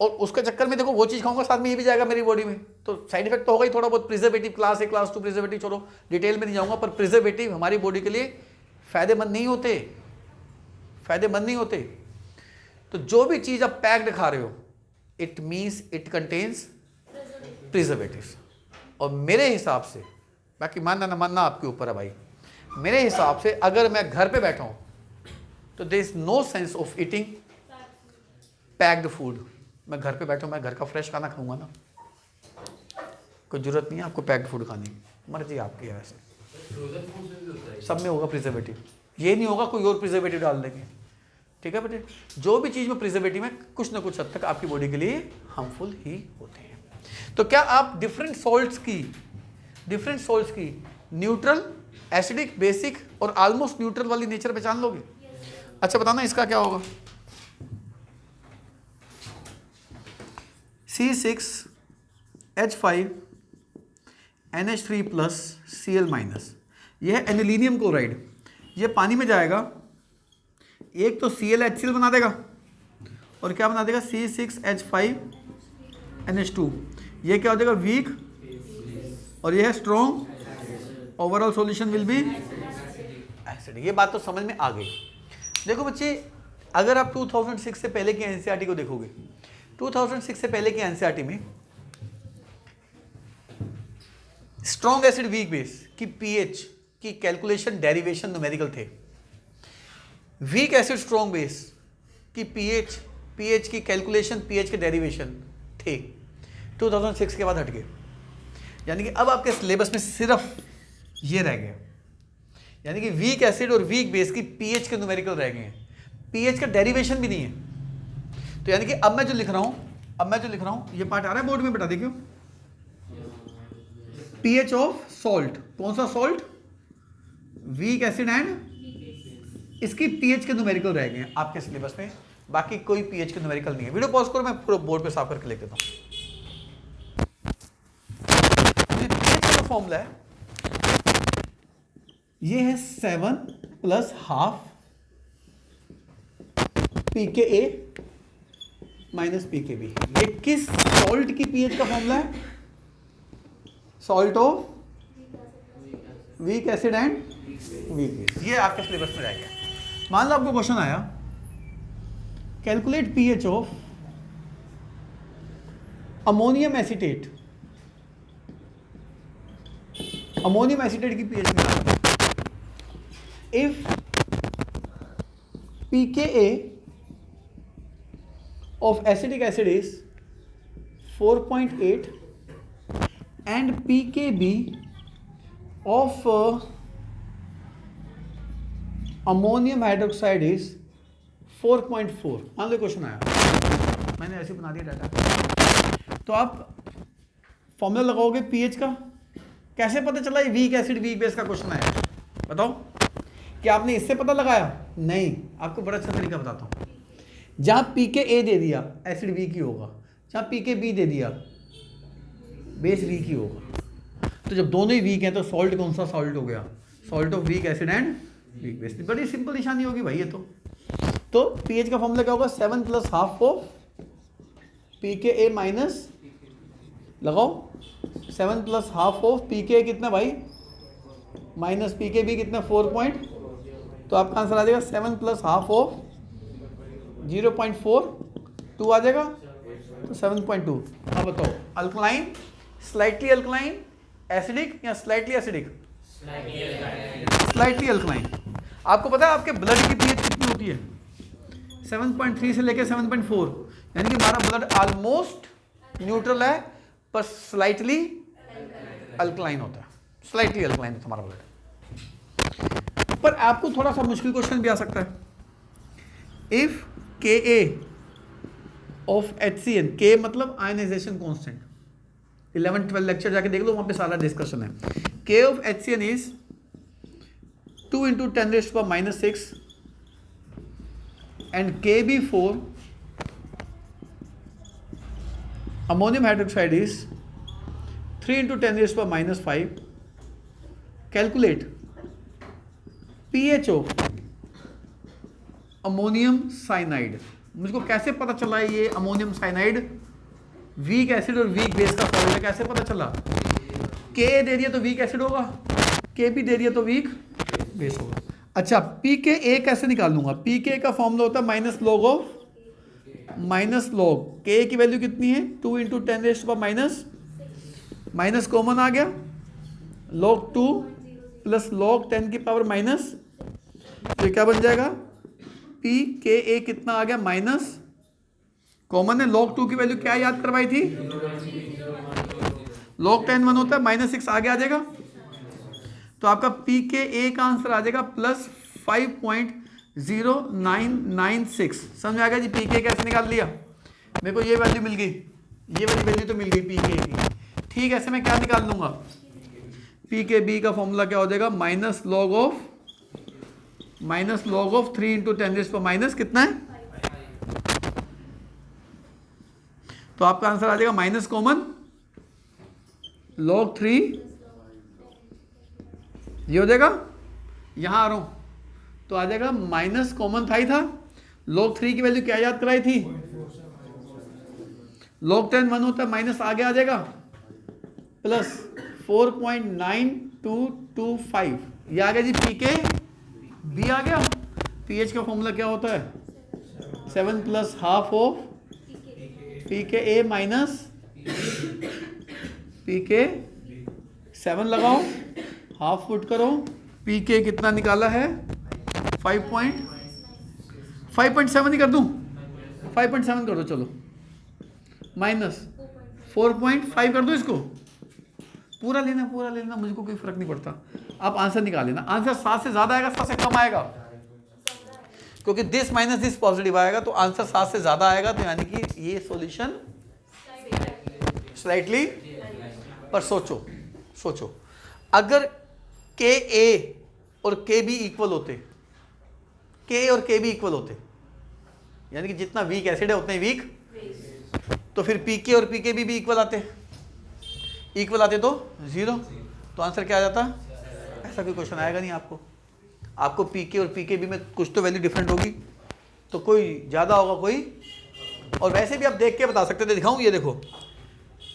और उसके चक्कर में देखो वो चीज़ खाऊंगा साथ में ये भी जाएगा मेरी बॉडी में, तो साइड इफेक्ट तो होगा ही थोड़ा बहुत। प्रिजर्वेटिव क्लास 1 क्लास 2 प्रिजर्वेटिव छोड़ो, डिटेल में नहीं जाऊंगा, पर प्रिजर्वेटिव हमारी बॉडी के लिए फ़ायदेमंद नहीं होते, फ़ायदेमंद नहीं होते। तो जो भी चीज़ आप पैक्ड खा रहे हो, it means it contains preservatives. और मेरे हिसाब से, बाकी मानना ना मानना आपके ऊपर है भाई, मेरे हिसाब से अगर मैं घर पे बैठा हूँ तो there is no sense of eating packed food. मैं घर पे बैठा हूँ, मैं घर का फ्रेश खाना खाऊंगा ना, कोई ज़रूरत नहीं है आपको पैक्ड फूड खाने की, मर्जी आपकी है। वैसे सब में होगा प्रिजर्वेटिव, ये नहीं होगा कोई और प्रिजर्वेटिव डाल देंगे, ठीक है बेटे। जो भी चीज़ में प्रिजर्वेटिव है कुछ ना कुछ हद तक आपकी बॉडी के लिए हार्मफुल ही होते हैं। तो क्या आप डिफरेंट सॉल्ट्स की न्यूट्रल, एसिडिक, बेसिक और ऑलमोस्ट न्यूट्रल वाली नेचर पहचान लोगे? अच्छा बताना इसका क्या होगा। C6H5NH3+ Cl-, यह है एनिलीनियम क्लोराइड। ये पानी में जाएगा, एक तो ClHCl बना देगा और क्या बना देगा, C6H5NH2। ये क्या हो जाएगा, वीक, और ये है strong, overall solution will B acid. ये बात तो समझ में आ गई। देखो बच्चे, अगर आप 2006 से पहले की एनसीईआरटी को देखोगे, 2006 से पहले की एनसीईआरटी में स्ट्रॉन्ग एसिड वीक बेस की पीएच की कैलकुलेशन डेरिवेशन न्यूमेरिकल थे। वीक एसिड स्ट्रॉन्ग बेस की पीएच की कैलकुलेशन, पीएच के डेरिवेशन थे। 2006 के बाद हट गए, यानी कि अब आपके सिलेबस में सिर्फ ये रह गया, यानी कि वीक एसिड और वीक बेस की पीएच के न्यूमेरिकल रह गए हैं, पीएच का डेरिवेशन भी नहीं है। तो यानी कि अब मैं जो लिख रहा हूं, ये पार्ट आ रहा है बोर्ड में, बता देखियो, पीएच ऑफ सॉल्ट, कौन सा सॉल्ट, वीक एसिड एंड इसकी पीएच के न्यूमेरिकल रह गए हैं आपके सिलेबस में, बाकी कोई पीएच के न्यूमेरिकल नहीं है। वीडियो पॉज करो, मैं पूरा बोर्ड पे साफ करके लिख देता हूँ। पीएच का फॉर्मूला है, ये है 7 + ½ pKa - pKb। ये किस सॉल्ट की पीएच का फॉर्मूला है? Salt of weak acid and weak base. ये आपके सिलेबस में रह गया। मान लो आपको क्वेश्चन आया, calculate pH of ammonium acetate. Ammonium acetate की पीएच निकालो। If pKa of acetic acid is 4.8 and pKb of ammonium hydroxide is 4.4। मान लो क्वेश्चन आया, मैंने ऐसे बना दिया डाटा, तो आप फॉर्मूला लगाओगे पीएच का। कैसे पता चला ये वीक एसिड वीक बेस का क्वेश्चन आया? बताओ, क्या आपने इससे पता लगाया? नहीं, आपको बड़ा अच्छा तरीका बताता हूँ। जहाँ pKa दे दिया एसिड वीक ही होगा, जहाँ pKb दे दिया बेस वीक ही होगा। तो जब दोनों ही वीक हैं तो सॉल्ट कौन सा सॉल्ट हो गया? Salt of weak acid and weak base. बड़ी सिंपल निशानी होगी भाई ये तो पीएच का फॉर्मूला क्या होगा? 7 + ½ ऑफ pKa माइनस, लगाओ 7 + ½ ऑफ pKa कितना भाई? माइनस pKb कितना? 4 तो आपका आंसर आ जाएगा 7 + ½ ऑफ 0.42 आ जाएगा, तो 7.2। अब बताओ, अल्कलाइन, स्लाइटली अल्कलाइन, एसिडिक या स्लाइटली एसिडिक? Slightly alkaline. आपको पता है आपके ब्लड की पीएच कितनी होती है? 7.3 से लेकर 7.4, यानी कि हमारा ब्लड ऑलमोस्ट न्यूट्रल है पर स्लाइटली अल्कलाइन होता है। स्लाइटली अल्कलाइन होता है हमारा ब्लड। पर आपको थोड़ा सा मुश्किल क्वेश्चन भी आ सकता है। If Ka of HCN, K मतलब आयनाइजेशन कांस्टेंट, 11-12 लेक्चर जाके देख लो, वहां पे सारा डिस्कशन है। K of HCN is 2 × 10⁻⁻6 and Kb4 ammonium hydroxide is 3 × 10⁻⁵. Calculate pH of ammonium cyanide. मुझको कैसे पता चला ये अमोनियम साइनाइड वीक एसिड और वीक बेस का सॉल्ट है? कैसे पता चला? के दे दिया तो वीक एसिड होगा, के भी दे दिया तो वीक बेस होगा। अच्छा, पी के ए कैसे निकाल लूंगा? पी के का फॉर्मूला होता है minus log of minus log, के की वैल्यू कितनी है? 2 × 10⁻⁻, माइनस कॉमन आ गया, log 2 + log 10 की पावर माइनस, तो क्या बन जाएगा? पी के ए कितना आ गया? माइनस कॉमन है, log 2 की वैल्यू क्या याद करवाई थी? log 10 1 होता है, -6 आगे आ जाएगा, तो आपका पी के ए का आंसर आ जाएगा +5.0996। समझ आ गया जी? पी के कैसे निकाल लिया? मेरे को ये वैल्यू मिल गई, ये वाली वैल्यू तो मिल गई पी के की। ठीक, ऐसे मैं क्या निकाल लूंगा? पी के बी का फॉर्मूला क्या हो जाएगा? माइनस लॉग ऑफ 3 × 10⁻⁻ कितना है? तो आपका आंसर आ जाएगा माइनस कॉमन log 3, ये हो जाएगा, यहां आ रहा हूं तो आ जाएगा माइनस कॉमन था ही था, log 3 की वैल्यू क्या याद कराई थी? log 10 1 होता है, माइनस आगे आ जाएगा, प्लस 4.9225, ये आ गया जी पी के बी आ गया। पीएच का फॉर्मूला क्या होता है? 7 + ½ ऑफ पी के ए माइनस पी के 7 लगाओ, हाफ फुट करो, पी के कितना निकाला है? 5.7 ही कर दूं, 5.7 कर दो, चलो, माइनस 4.5 कर दो, इसको पूरा लेना, मुझको कोई फर्क नहीं पड़ता। आप आंसर निकाल लेना, आंसर 7 से ज्यादा आएगा 7 से कम आएगा, क्योंकि दिस माइनस दिस पॉजिटिव आएगा, तो आंसर 7 से ज्यादा आएगा, तो यानी कि ये सॉल्यूशन स्लाइटली। पर सोचो अगर के ए और के भी इक्वल होते, के और के भी इक्वल होते, यानी कि जितना वीक एसिड है उतने वीक, तो फिर पी के और पी के भी इक्वल आते, इक्वल आते तो 0, तो आंसर क्या आ जाता? ऐसा कोई क्वेश्चन आएगा नहीं आपको। आपको पी के और पी के भी में कुछ तो वैल्यू डिफरेंट होगी, तो कोई ज़्यादा होगा कोई, और वैसे भी आप देख के बता सकते थे। दिखाऊं, ये देखो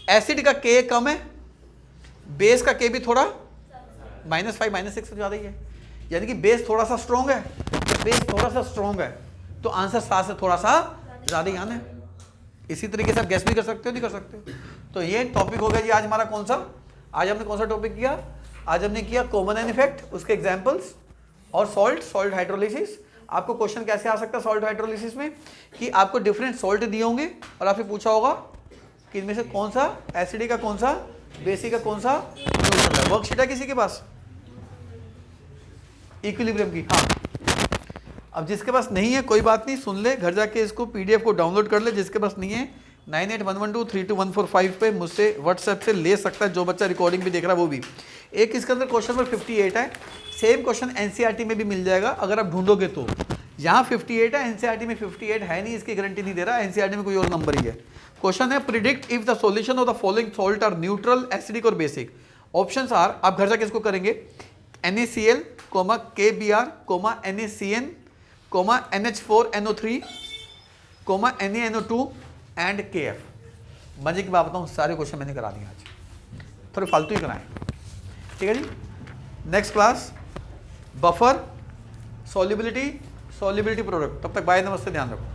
एसिड का के कम है, बेस का के भी थोड़ा -5 -6 से ज़्यादा ही है, यानी कि बेस थोड़ा सा स्ट्रॉन्ग है, बेस थोड़ा सा स्ट्रॉन्ग है, तो आंसर 7 से थोड़ा सा ज़्यादा ही आना है। इसी तरीके से आप गैस भी कर सकते हो, नहीं कर सकते हो। तो ये टॉपिक हो गया जी आज हमारा। कौन सा? आज हमने कौन सा टॉपिक किया? आज हमने किया कॉमन एन इफेक्ट, उसके एग्जाम्पल्स, और सॉल्ट हाइड्रोलिसिस। आपको क्वेश्चन कैसे आ सकता है सॉल्ट हाइड्रोलिसिस में, कि आपको डिफरेंट सॉल्ट दिए होंगे और आपसे पूछा होगा कि इनमें से कौन सा एसिडिक का, कौन सा बेसिक का, कौन सा न्यूट्रल है। वर्कशीट है किसी के पास इक्विलिब्रियम की? हाँ। अब जिसके पास नहीं है कोई बात नहीं, सुन ले, घर जाके इसको PDF को डाउनलोड कर ले। जिसके पास नहीं है 9811232145 पे मुझसे व्हाट्सएप से ले सकता है, जो बच्चा रिकॉर्डिंग भी देख रहा है वो भी। एक इसके अंदर क्वेश्चन नंबर 58 है, सेम क्वेश्चन NCERT में भी मिल जाएगा अगर आप ढूंढोगे तो। यहाँ 58 है, NCERT में 58 है नहीं, इसकी गारंटी नहीं दे रहा, NCERT में कोई और नंबर ही है। क्वेश्चन है predict if the solution of the following salt are neutral, acidic और बेसिक। ऑप्शंस आर, आप घर जाके इसको करेंगे, NaCl, KBr, NaCN, NH4NO3, NaNO2 and KF। मजे की बात बताऊँ, सारे क्वेश्चन मैंने करा दिए आज, थोड़े फालतू ही कराए, ठीक है जी। Next class buffer, solubility product. तब तक बाय, नमस्ते, ध्यान रखो।